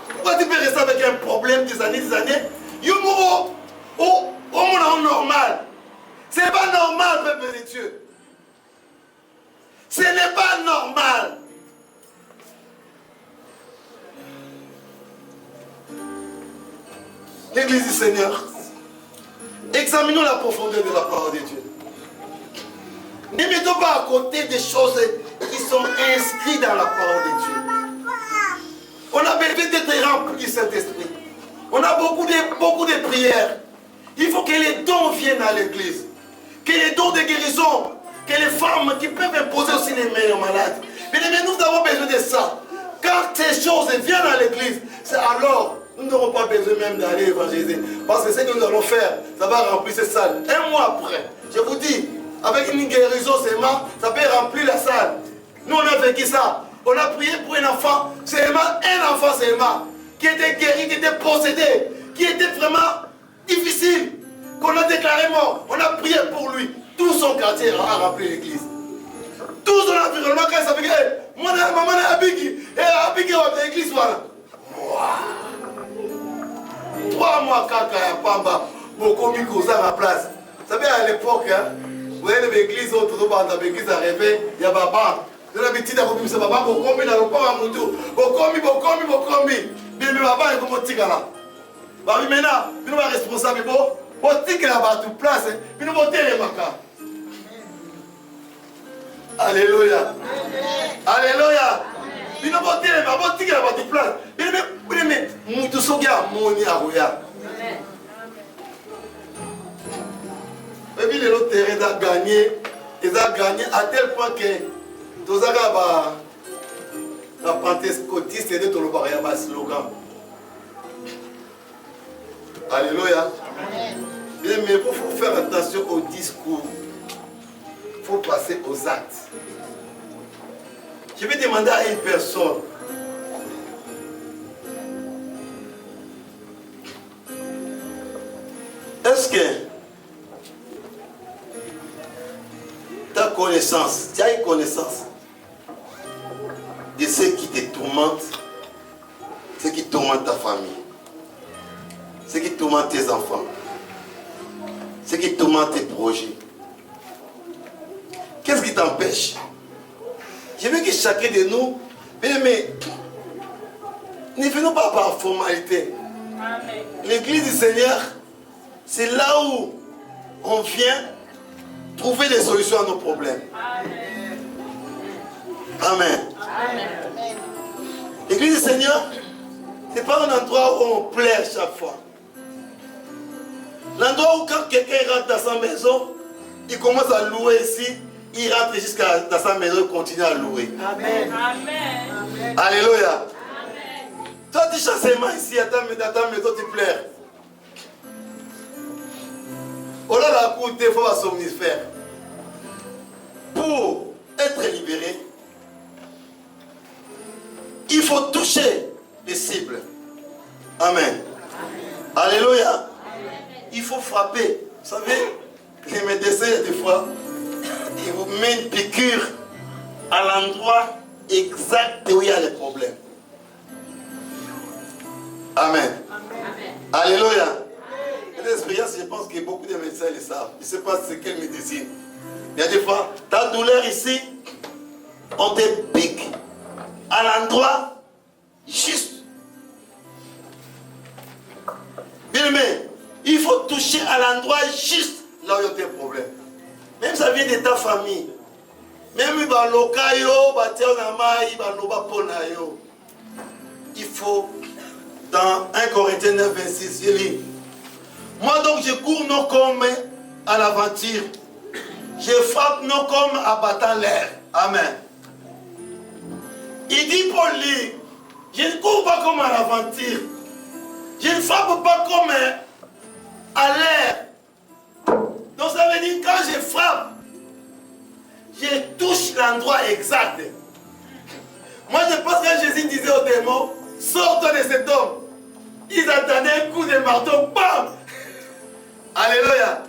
Pourquoi tu peux rester avec un problème des années? Yo mon normal. Ce n'est pas normal, peuple de Dieu. Ce n'est pas normal. L'église du Seigneur, examinons la profondeur de la parole de Dieu. Ne mettons pas à côté des choses qui sont inscrites dans la parole de Dieu. On a besoin d'être rempli du Saint-Esprit. On a beaucoup de prières. Il faut que les dons viennent à l'église. Que les dons de guérison, que les femmes qui peuvent imposer aussi les mains aux malades. Mais nous avons besoin de ça. Quand ces choses viennent à l'église, c'est alors nous n'aurons pas besoin même d'aller évangéliser. Parce que ce que nous allons faire, ça va remplir cette salle. Un mois après, je vous dis, avec une guérison seulement, ça peut remplir la salle. Nous on a vécu ça. On a prié pour un enfant seulement, qui était guéri, qui était possédé, qui était vraiment difficile, qu'on a déclaré mort. On a prié pour lui. Tout son quartier a rempli l'église. Tout son environnement, quand il savait que Moi, maman, Abiki, Abiki, l'église, voilà. 3 mois, Kaka, Pamba, beaucoup mis à la place. Vous savez, à l'époque, hein, vous avez l'église, autour de l'église arrivée, il y a Baba. Vous avez l'habitude de dire Baba, beaucoup mis dans le corps à Moutou. Beaucoup mis. Bien, mais Baba, il est comme Tigala. Bah, maintenant, nous sommes responsables. Bon, Tigala va tout place. Nous sommes les Maka. Alléluia. Alléluia. Nous sommes les Maka. Bon, Tigala va tout place. Mais, Moutou Sogia, Moni Arouya. Et puis les autres terrains ont gagné, ils ont gagné à tel point que tous les pentecôtistes et tout le monde a un slogan. Alléluia. Mais il faut faire attention au discours. Il faut passer aux actes. Je vais demander à une personne. Est-ce que ta connaissance, tu as une connaissance de ce qui te tourmente, ce qui tourmente ta famille, ce qui tourmente tes enfants, ce qui tourmente tes projets? Qu'est-ce qui t'empêche? Je veux que chacun de nous, mais ne venons pas par formalité. L'église du Seigneur, c'est là où on vient trouver des solutions à nos problèmes. Amen. Amen. L'église du Seigneur, ce n'est pas un endroit où on plaire chaque fois. L'endroit où quand quelqu'un rentre dans sa maison, il commence à louer ici, il rentre jusqu'à dans sa maison et continue à louer. Amen. Amen. Alléluia. Amen. Toi, tu chantes seulement ici, dans ta maison, tu pleures. On a la cour, il faut un somnifère. Pour être libéré, il faut toucher les cibles. Amen. Alléluia. Amen. Il faut frapper. Vous savez, les médecins, des fois, ils vous mettent une piqûre à l'endroit exact où il y a les problèmes. Amen. Amen. Alléluia. L'expérience, je pense que beaucoup de médecins le savent. Je ne sais pas c'est quelle médecine. Il y a des fois, ta douleur ici, on te pique à l'endroit juste. Bien aimé, il faut toucher à l'endroit juste là où il y a des problèmes. Même ça vient de ta famille. Même il faut, dans 1 Corinthiens 9, 26, il dit, moi donc je cours non comme à l'aventure. Je frappe non comme à battant l'air. Amen. Il dit pour lui, je ne cours pas comme à l'aventure. Je ne frappe pas comme à l'air. Donc ça veut dire quand je frappe, je touche l'endroit exact. Moi je pense que Jésus disait aux démons, sors-toi de cet homme. Ils attendaient un coup de marteau, bam! Alléluia.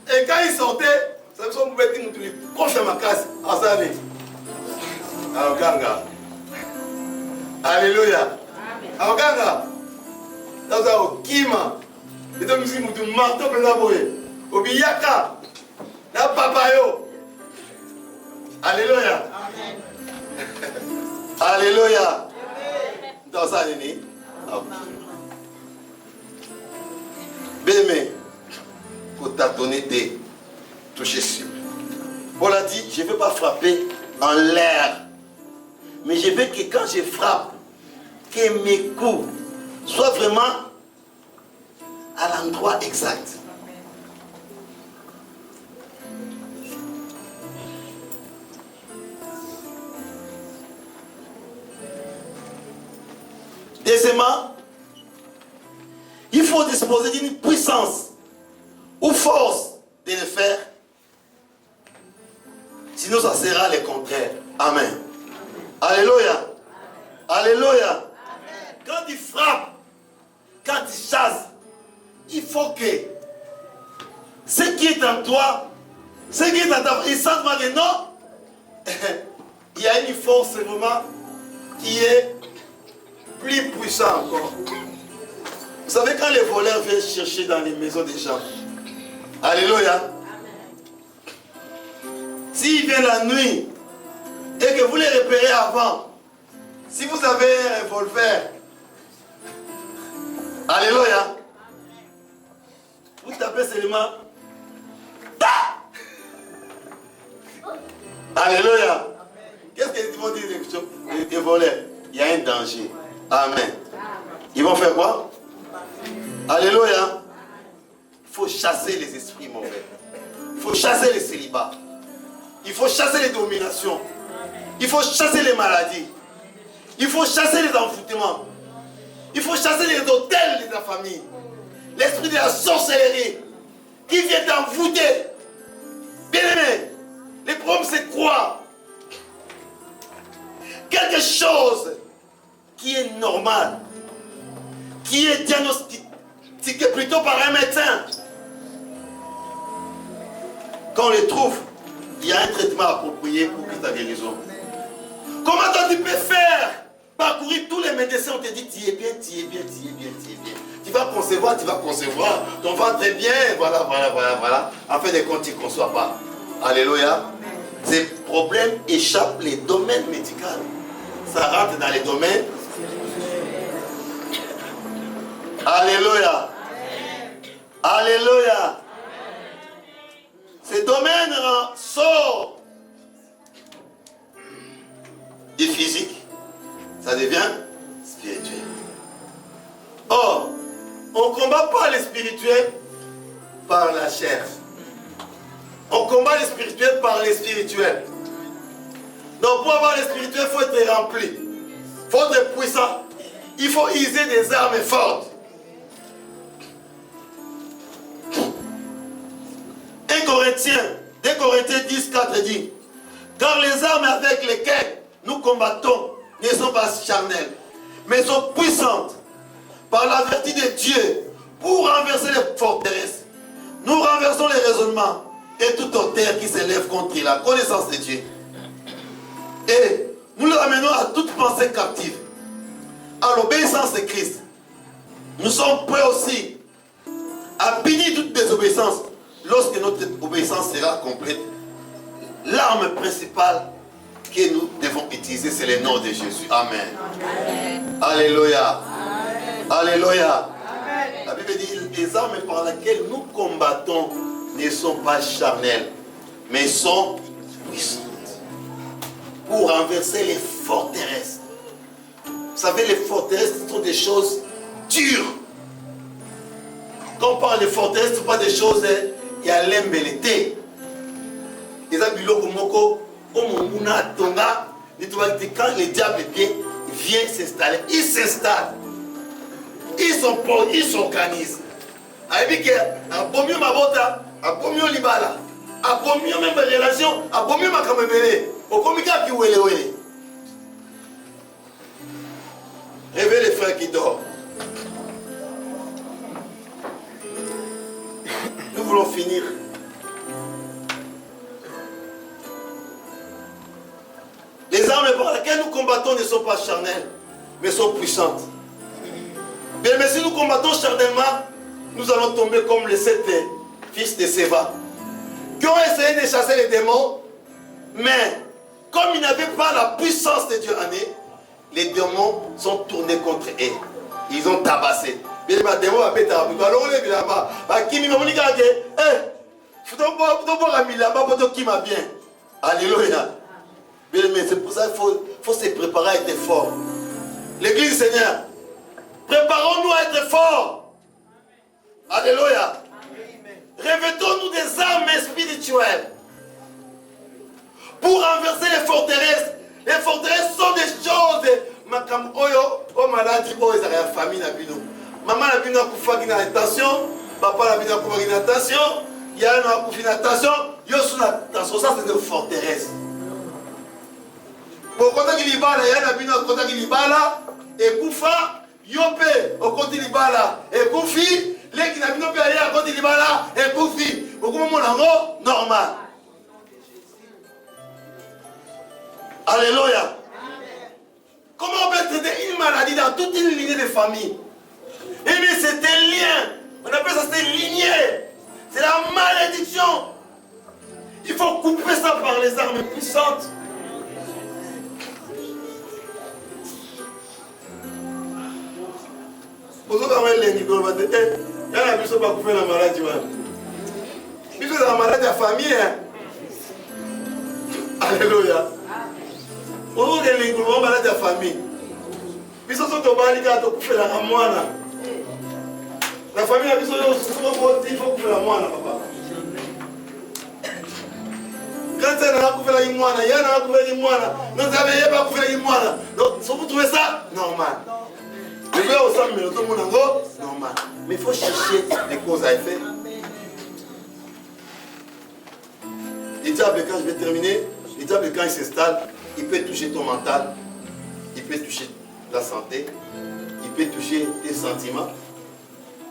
Et quand ils sortaient, ça veut dire qu'on pouvait dire, confie ma casse, Azali. Aoganga. Alléluia. Aoganga. Dans un Kima. Et donc, nous avons marteau pour la boye. Obiyaka. La papayo. Alléluia. Alléluia. Dans ça, Néné. Bien-aimé, pour t'adonner des toucher sur. Paul a dit, je ne veux pas frapper en l'air. Mais je veux que quand je frappe, que mes coups soient vraiment à l'endroit exact. Deuxièmement, il faut disposer d'une puissance ou force de le faire. Sinon, ça sera le contraire. Amen. Alléluia. Alléluia. Quand il frappe, quand il chasse, il faut que ce qui est en toi, ce qui est en ta, il sent que non, il y a une force vraiment qui est plus puissante encore. Vous savez, quand les voleurs viennent chercher dans les maisons des gens, alléluia, s'ils viennent la nuit et que vous les repérez avant, si vous avez un revolver, alléluia, vous tapez seulement, alléluia. Qu'est-ce qu'ils vont dire les voleurs? Il y a un danger. Amen. Ils vont faire quoi? Alléluia. Il faut chasser les esprits mauvais. Il faut chasser les célibats. Il faut chasser les dominations. Il faut chasser les maladies. Il faut chasser les envoûtements. Il faut chasser les hôtels de la famille. L'esprit de la sorcellerie qui vient t'envoûter. Bien aimé, le problème c'est quoi? Quelque chose qui est normal, qui est diagnostiqué plutôt par un médecin. Quand on les trouve, il y a un traitement approprié pour que ta guérison. Comment toi tu peux faire? Parcourir tous les médecins, on te dit tu es bien, tu es bien, tu es bien, tu es bien. Tu vas concevoir, ton ventre est bien, voilà. En fin de compte, tu ne conçois pas. Alléluia. Ces problèmes échappent les domaines médicaux. Ça rentre dans les domaines. Alléluia. Alléluia. Ces domaines sortent du physique. Ça devient spirituel. Or, on ne combat pas les spirituels par la chair. On combat les spirituels par les spirituels. Donc pour avoir les spirituels, il faut être rempli. Il faut être puissant. Il faut user des armes fortes. 2 Corinthiens 10, 4 dit: car les armes avec lesquelles nous combattons ne sont pas charnelles, mais sont puissantes par la vertu de Dieu pour renverser les forteresses. Nous renversons les raisonnements et toute terre qui s'élève contre la connaissance de Dieu. Et nous le ramenons à toute pensée captive, à l'obéissance de Christ. Nous sommes prêts aussi à punir toute désobéissance lorsque notre obéissance sera complète. L'arme principale que nous devons utiliser, c'est le nom de Jésus. Amen. Amen. Alléluia. Amen. Alléluia. Amen. La Bible dit, les armes par lesquelles nous combattons ne sont pas charnelles, mais sont puissantes pour renverser les forteresses. Vous savez, les forteresses sont des choses dures. Quand on parle de forteresses, ce ne sont pas des choses, il y a l'embelleté. Les abiloko moko, quand le diable vient s'installer, il s'installe. Ils sont pauvres, ils s'organisent. Avec Abomio Mabota, Abomio Libala, Abomio même relation, Abomio Makamebele, Okomika Kiwelewele. Réveillez les frères qui dorment. Nous voulons finir. Les armes par lesquelles nous combattons ne sont pas charnelles, mais sont puissantes. Mais si nous combattons charnellement, nous allons tomber comme les 7 fils de Séva, qui ont essayé de chasser les démons, mais comme ils n'avaient pas la puissance de Dieu en eux, les démons sont tournés contre eux. Ils ont tabassé. Alléluia. Mais c'est pour ça qu'il faut se préparer à être fort. L'église Seigneur, préparons-nous à être forts. Alléluia. Revêtons-nous des armes spirituelles pour renverser les forteresses. Les forteresses sont des choses. Makam oyo, o maladie, o ezara famille na bino. Maman na bino akufaki na tension, papa na bino akufaki na tension, ya na akufi na tension, yo sous na tension, ça c'est des forteresses. Okotaki libala, ya na bino okotaki libala, ekufa, yope, okoti libala, ekufi, leki na bino pe ya okoti libala, ekufi. Okuma monango normal. Alléluia. Comment on peut traiter une maladie dans toute une lignée de famille? Et bien c'est un lien. On appelle ça c'est lignée. C'est la malédiction. Il faut couper ça par les armes puissantes. Vous avez les Nicolas, il y a la personne qui va couper la maladie. Puisque c'est la maladie de la famille. Alléluia. Vous avez les Nicolas, la maladie de la famille. Puisque ce sont les gens qui ont coupé la moine. La famille a besoin de il faut couper la moine, papa. Quand il y a coupé la moine, il y a coupé la moine. Non, vous n'avez pas coupé la moine. Donc, si vous trouvez ça, normal. Le gars au centre, mais tout le monde en gros, normal. Mais il faut chercher les causes à effet. Le diable, quand je vais terminer, le diable, quand il s'installe, il peut toucher ton mental, il peut toucher la santé, il peut toucher tes sentiments,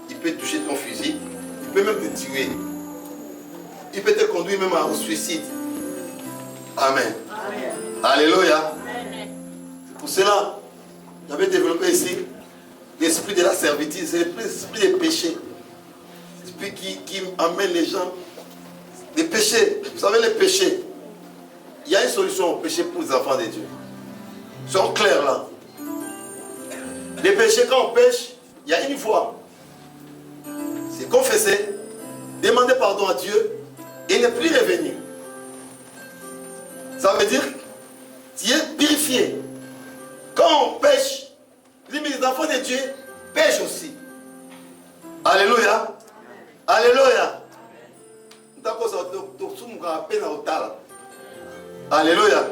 il peut toucher ton physique, il peut même te tuer. Il peut te conduire même au suicide. Amen. Amen. Alléluia. C'est pour cela, j'avais développé ici l'esprit de la servitude, c'est l'esprit des péchés. L'esprit qui amène les gens. Les péchés, vous savez les péchés. Il y a une solution au péché pour les enfants de Dieu. Soyons clairs là. Les péchés, quand on pêche, il y a une voie. C'est confesser, demander pardon à Dieu et ne plus revenir. Ça veut dire, tu es purifié. Quand on pêche, les enfants de Dieu pêchent aussi. Alléluia. Alléluia. Alléluia.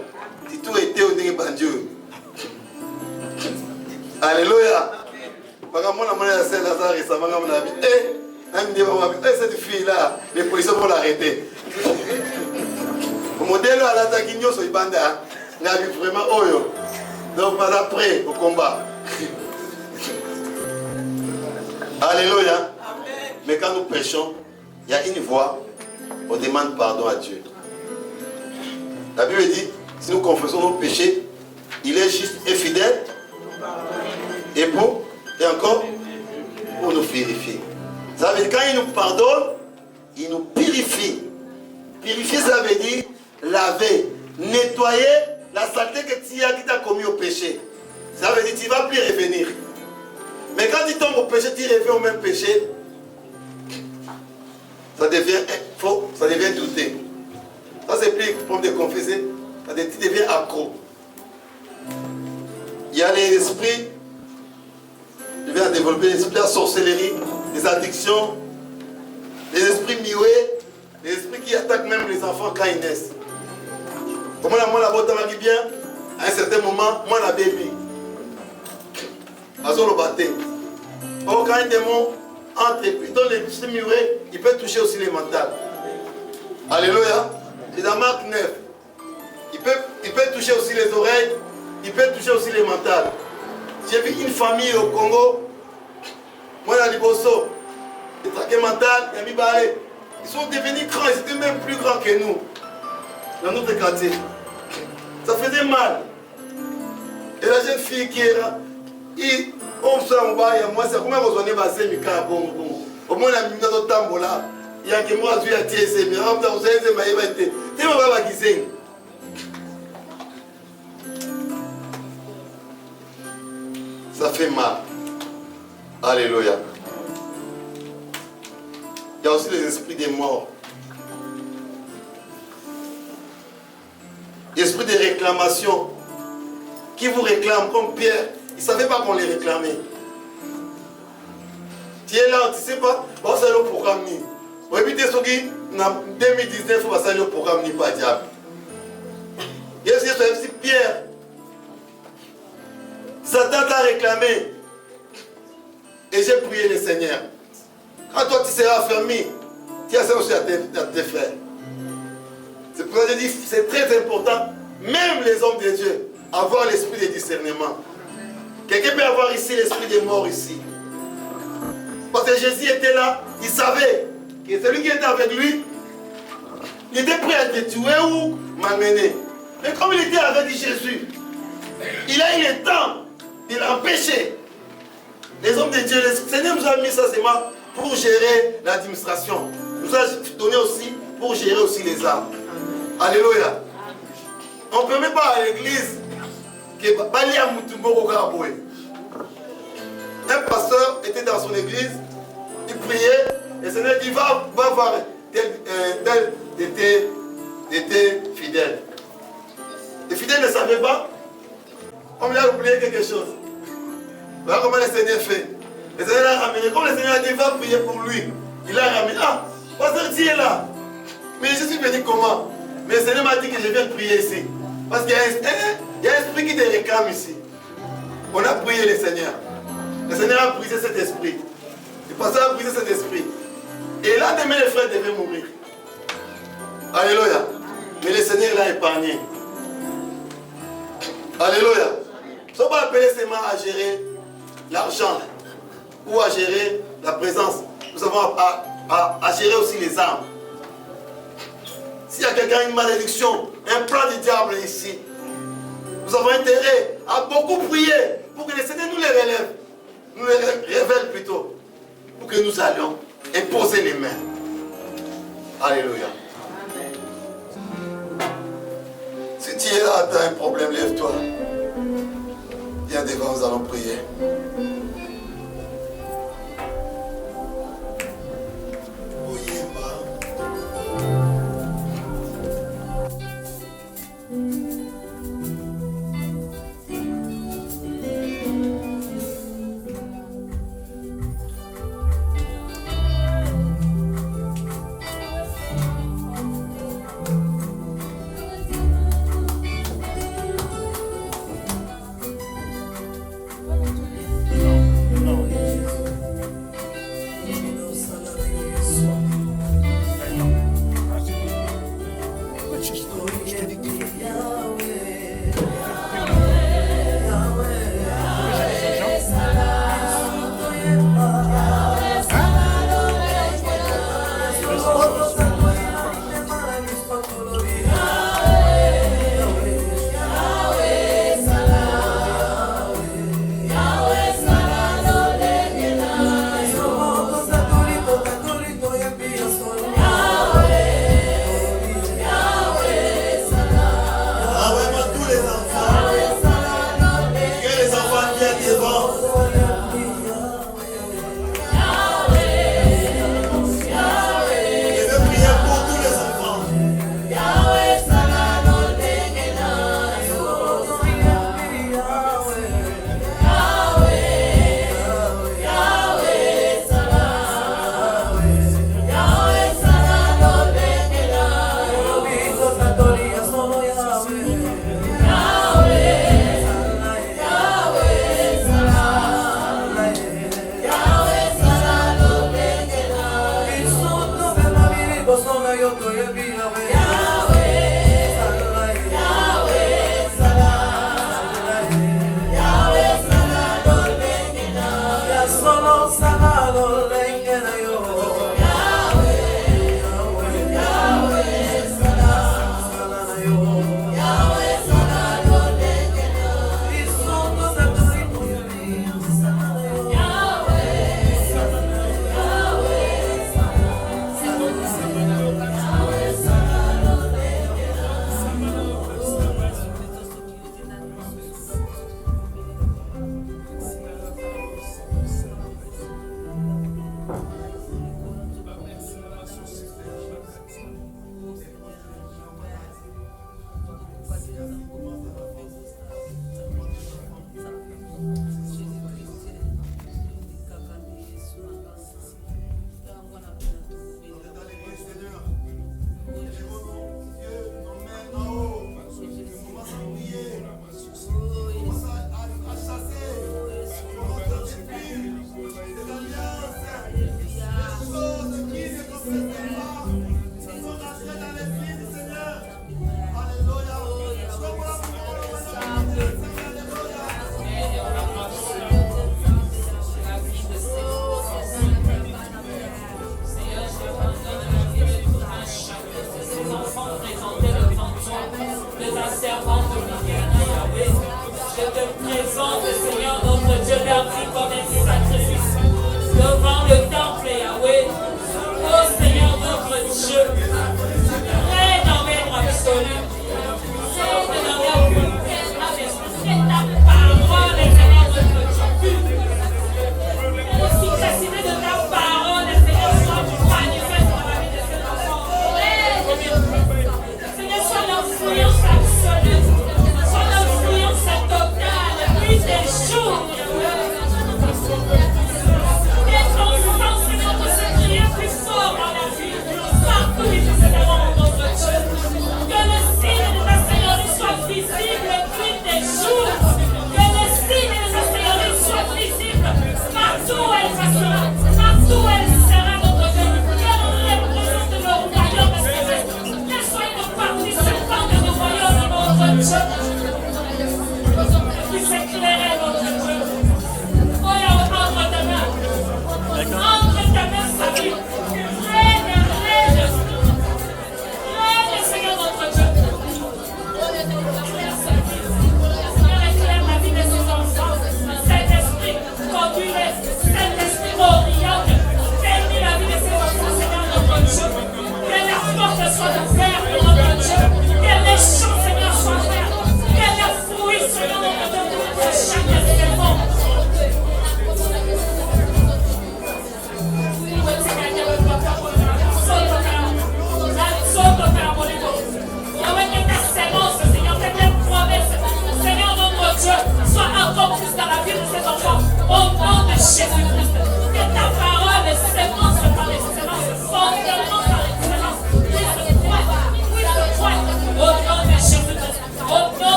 Si tout était au niveau de Dieu. Alléluia. Cette fille-là, les policiers vont l'arrêter. Au modèle à l'attaque, il y a vraiment oyo. Donc, pas après au combat. Alléluia. Mais quand nous prêchons, il y a une voie, on demande pardon à Dieu. La Bible dit, si nous confessons nos péchés, il est juste et fidèle. Et pour, et encore, pour nous purifier. Ça veut dire quand il nous pardonne, il nous purifie. Purifier, ça veut dire laver, nettoyer la saleté que tu as qui t'a commis au péché. Ça veut dire que tu ne vas plus revenir. Mais quand tu tombes au péché, tu reviens au même péché. Ça devient faux, ça devient douté. Ça c'est plus pour de confesser, ça devient accro. Il y a les esprits, je vais développer les esprits de la sorcellerie, les addictions, les esprits muets, les esprits qui attaquent même les enfants quand ils naissent. Comment moi la botte m'a dit bien, à un certain moment, moi la bébé. Azor le baptême. Or quand un démon entre dans les esprits muets, il peut toucher aussi les mentales. Alléluia. C'est dans Marc 9. Il peut toucher aussi les oreilles, il peut toucher aussi les mentales. J'ai vu une famille au Congo, moi dans Liboso, les traqués mentales, ils sont devenus grands, ils étaient même plus grands que nous, dans notre quartier. Ça faisait mal. Et la jeune fille qui est là, on s'en va, moi c'est comment vous en avez passé, Mika, bon. Au moins la minute de temps là, il y a que moi je suis à TSC, mais en même temps, vous savez, c'est ma évaluation. C'est ma baba qui sait. Ça fait mal. Alléluia. Il y a aussi les esprits des morts. L'esprit de réclamation. Qui vous réclame comme Pierre. Il ne savait pas qu'on les réclamait. Tu es là, tu ne sais pas. On va saluer le programme. On va éviter ce qui, en 2019, on va saluer le programme ni pas diable. Il y a aussi Pierre. Satan t'a réclamé. Et j'ai prié le Seigneur. Quand toi tu seras affermi, tu as ça aussi à tes frères. C'est pour ça que je dis, c'est très important, même les hommes de Dieu, avoir l'esprit de discernement. Quelqu'un peut avoir ici l'esprit des morts ici. Parce que Jésus était là, il savait que celui qui était avec lui, il était prêt à te tuer ou m'amener. Mais comme il était avec Jésus, il a eu le temps de l'empêcher. Les hommes de Dieu, le Seigneur nous a mis ça seulement pour gérer l'administration. Nous a donné aussi pour gérer aussi les âmes. Alléluia. On ne permet pas à l'église que Balia Mutumbo Gaboé. Un pasteur était dans son église, il priait, et le Seigneur dit va voir tel était fidèle. Les fidèles ne savaient pas, on lui a oublié quelque chose. Voilà comment le Seigneur fait. Le Seigneur l'a ramené. Comme le Seigneur a dit va prier pour lui, il l'a ramené. Ah, pasteur, tu es là. Mais je suis venu comment? Mais le Seigneur m'a dit que je viens prier ici. Parce qu'il y a un esprit qui te réclame ici. On a prié le Seigneur. Le Seigneur a brisé cet esprit. Le pasteur a brisé cet esprit. Et là, demain, les frères devaient mourir. Alléluia. Mais le Seigneur l'a épargné. Alléluia. Ça va appeler seulement à gérer l'argent ou à gérer la présence. Nous avons à gérer aussi les âmes. S'il y a quelqu'un une malédiction, un plan du diable ici, nous avons intérêt à beaucoup prier pour que le Seigneur nous les relève. Nous les révèle plutôt. Pour que nous allions imposer les mains. Alléluia. Si tu es là, tu as un problème, lève-toi. Viens devant, nous allons prier.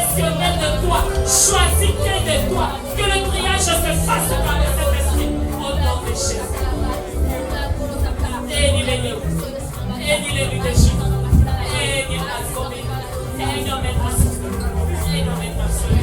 professionnel de toi, choisi de toi, que le triage se fasse par le Saint-Esprit, au nom de Jésus. Aide-les de Jésus. Aide-les à sauver. Aide-les à mettre à sauver. Aide-les à mettre à sauver.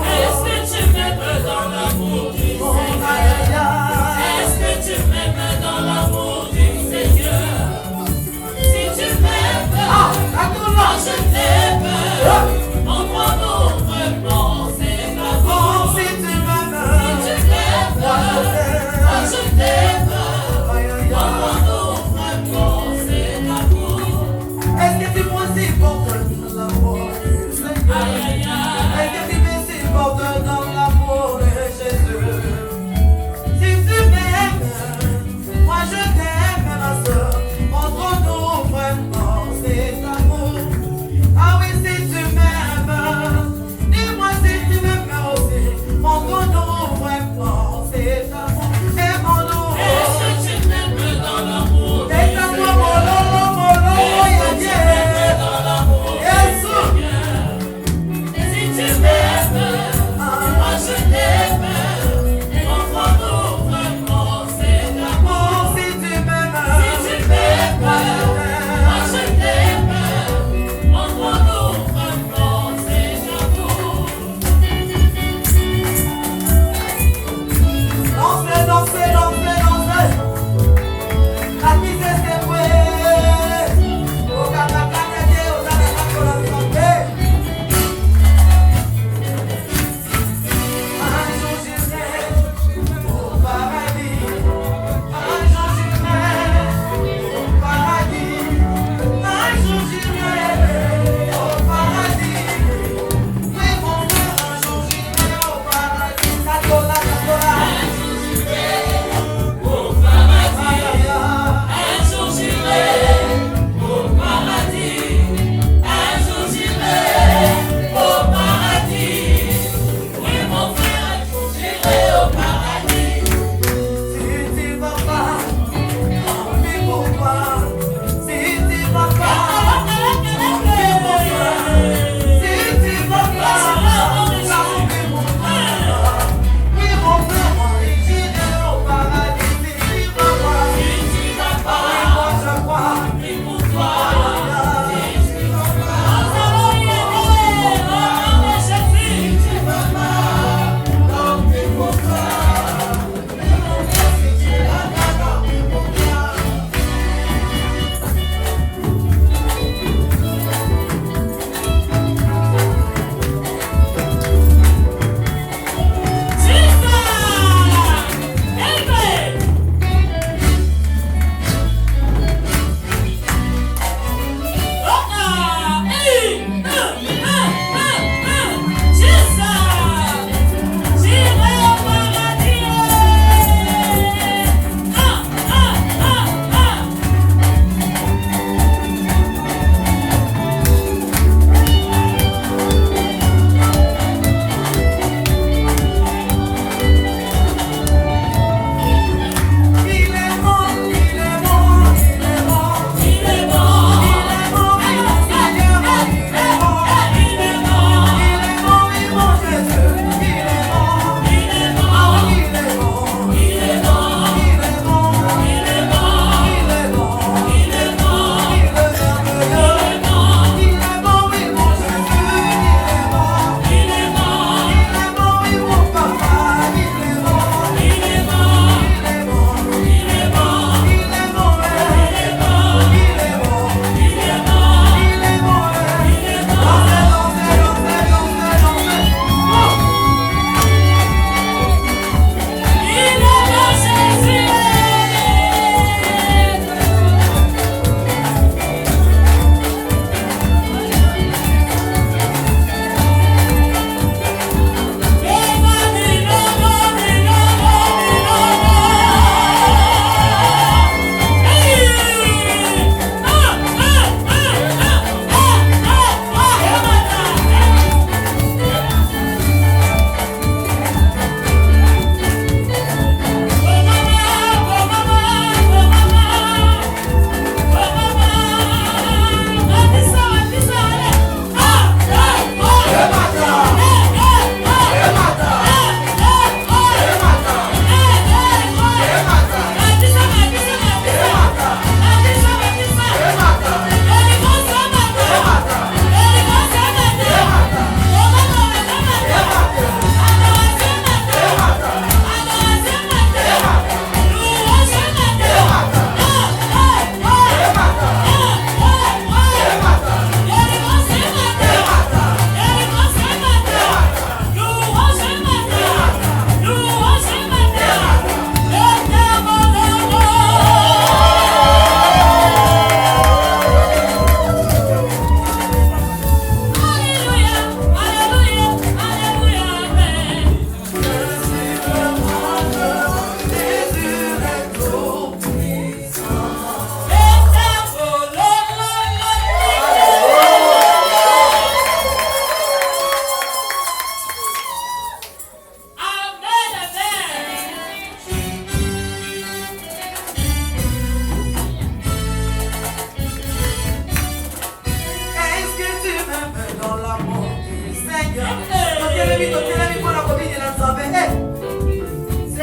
Est-ce que tu m'aimes dans la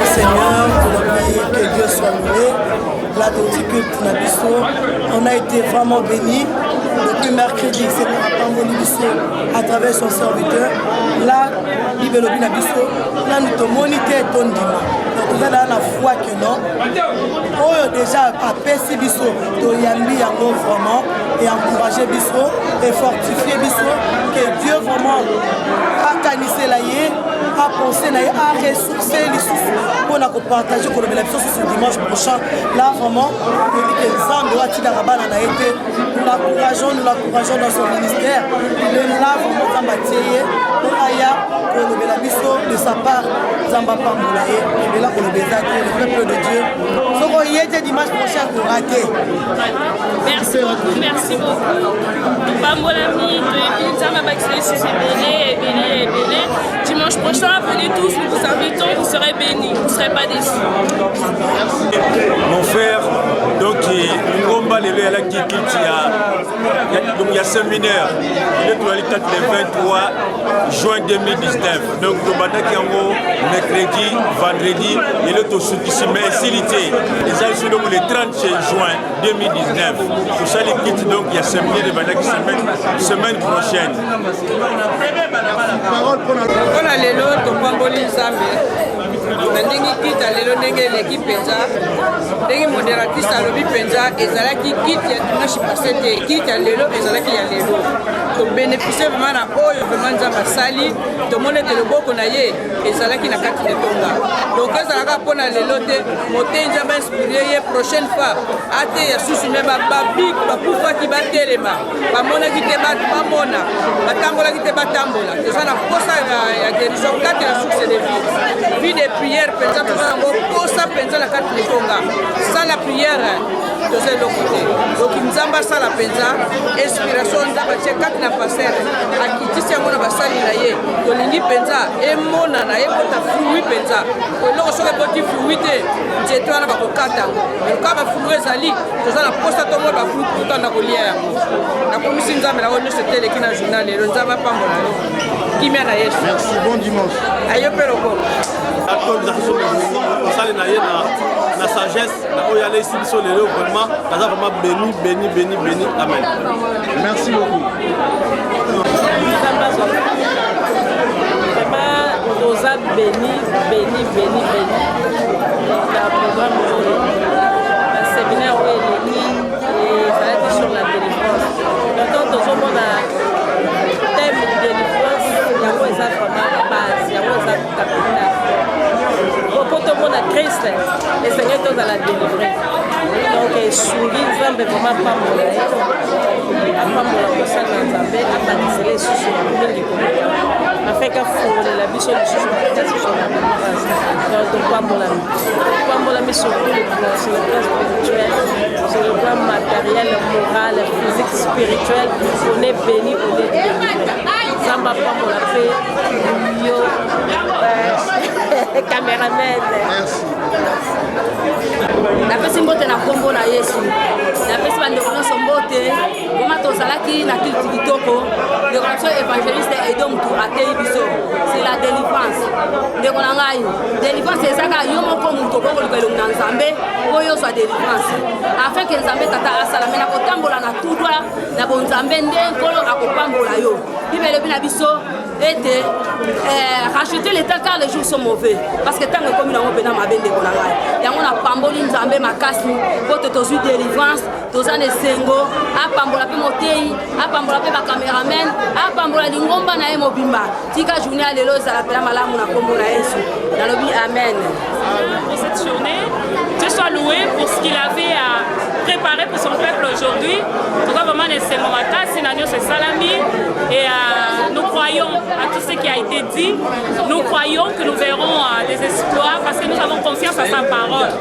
Seigneur, que Dieu soit loué. La culte on a été vraiment bénis. Depuis mercredi, Seigneur a pardonné à travers son serviteur. Là, il veut là, nous te moniter ton dimanche. Nous avons la foi que non. Oh, déjà, à Pessi Bisso, de Yambi Yango vraiment, et encourager Bisso, et fortifier Bisso, que Dieu vraiment a canissé la yé, a pensé, a ressourcé les sources pour nous partager pour le ce dimanche prochain. Là, vraiment, nous dit que les hommes doivent être là-bas, nous l'encourageons dans son ministère. Là, vraiment, dans ma théie, pour Aya, pour le Bélabisso, de sa part, Zamba Pamboulaye, et là, pour le Bézat, le peuple de Dieu. Ce qu'on y était dimanche prochain, pour rater. Merci beaucoup, merci beaucoup. Pambolami, dimanche prochain, venez tous, nous vous invitons, vous serez bénis, vous ne serez pas déçus. Mon frère, donc Ngomba Lele à la Kiki, il y a séminaire, il est le 23 juin 2019. Donc, mercredi, vendredi, il est au Soukissime Silité. Les gens sont donc le 30 juin 2019. Pour ça, les kits, donc, il y a séminaire de Banaki semaine prochaine. Voilà les lots, ton pamboli Zambé. Ndenge kita lelo ndenge leki penza ndenge modératrice alobi penza ezalaki kiti ya dimanche passé te kiti ya lelo ezalaki ya lelo to bénéficier vraiment na oyo vraiment nzamba sali to mone te loboko na ye ezalaki na kati de tonga donc ezalaka mpona lelo te mote nzamba inspiré ye prochaine fois ate ya susu me bababik bakufaki batelema bamonaki te bamona batambolaki te batambola toza na posa ya guérison kati ya succès de vie de prière penza toza yango posa penza na kati de tonga sans la prière toza eloko te donc nzambe asala penza inspiration nzambe atie kati na paster akitisi yango na basali na ye tolingi penza emonana ekota fruit penza eloko soki eboti fruit te nzete wana bakokata yango eloka bafruit ezali toza na posa tomoi bafruit tutanda kolia yango nakomisi nzambe nango nyonso te eleki na journal lelo nzambe apambola yo kimia na yesu. Merci, bon dimanche. Ayo pe loko la sagesse, il y a les ici vraiment, béni, amen. Merci beaucoup. Vraiment, nous avons béni. La programme, le séminaire où il est et ça a été sur la délivrance. Donc, nous avons un thème de délivrance, il y a vraiment la base, il y a vraiment capital. Quand on a Christ, le Seigneur est dans la délivrance. Donc, souris, Zambé, vraiment pas mon aïe. Pas mon aïe, ça n'a pas à bâtir les sous du commun. Afin qu'à fondre la vie sur le sous de la délivrance. Donc, pas mon ami sur le plan spirituel, sur le plan matériel, moral, physique, spirituel. On est béni, on est délivré. Zamba, pas mon aïe. Yo, caméraman. Merci. napesi mbote na kombo na Yesu napesi bandeko nyonso mbote koma tozalaki na kilti kitoko ndeko na biso évangéliste edo mutu atei biso c'est la délivrance ndeko na ngai délivrance ezaka yo moko mutu okokoluka elongi na nzambe oyo ozwa délivrance afin ke nzambe tata asalame na kotambola na tudwa na bonzambe nde nkolo akopambola yo bibele elobi na biso ete racheter l'état car les jours sont mauvais parce que tant que comme nango pena mabe ndeko na ngai yango na pamboli nzambe makasi po te tozwi délivrance toza na esengo apambola mpe motei apambola mpe bacameraman apambola lingomba na ye mobimba tika journée ya lelo ezala mpela malamu na kombo na Yesu nalobi amen. Pour cette journée, Dieu soit loué pour ce qu'il avait à préparer pour son peuple aujourd'hui. Tout cas, vraiment, c'est mon matin, c'est Nagno, c'est Salami. Et nous croyons à tout ce qui a été dit. Nous croyons que nous verrons des exploits parce que nous avons confiance à sa parole.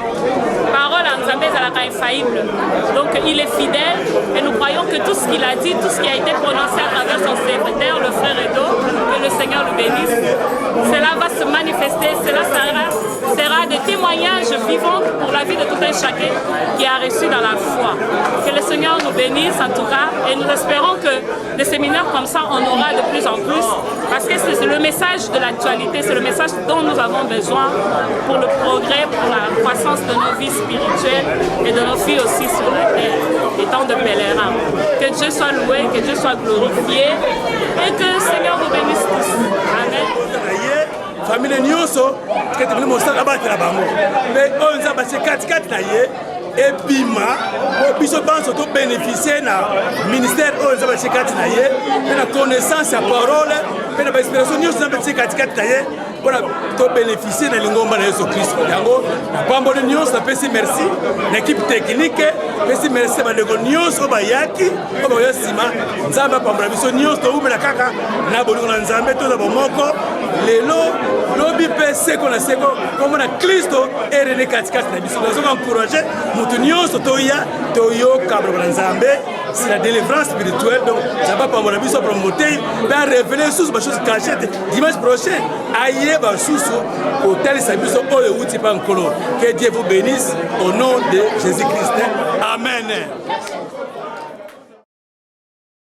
Parole en Zambé, elle est infaillible. Donc, il est fidèle et nous croyons que tout ce qu'il a dit, tout ce qui a été prononcé à travers son serviteur, le frère Edo, que le Seigneur le bénisse, cela va se manifester, cela sera des témoignages vivants pour la vie de tout un chacun qui a reçu dans la foi. Que le Seigneur nous bénisse en tout cas. Et nous espérons que des séminaires comme ça, on aura de plus en plus. Parce que c'est le message de l'actualité, c'est le message dont nous avons besoin pour le progrès, pour la croissance de nos vies spirituelles et de nos vies aussi sur la terre, étant de pèlerins. Que Dieu soit loué, que Dieu soit glorifié et que le Seigneur vous bénisse tous. Amen. Famille nyonso que tu me mosala batela bango mais on za base 4 na ye et bima o biso banso to bénéficier na ministère on za base 4 na ye na connaissance à parole pe na inspiration nyonso za base 4 na ye voilà to bénéficier na lingomba na Yesu Christ yango na pambo de nyonso na pesi merci l'équipe technique pesi merci ba ndeko nyonso ba yaki ba yosima nzamba pambo na biso nyonso to umela kaka na bolingo na nzambe to na bomoko lelo lobi pese kona seko comme na Kristo et René katikati na biso nous encourager mutu nyonso toya toyo kabro na nzambe c'est la délivrance spirituelle donc ça va pas mon avis sur promoter va révéler sous des choses cachées dimanche prochain aïe ba susu hôtel sabiso oyo uti pa nkolo que Dieu vous bénisse au nom de Jésus-Christ. Amen.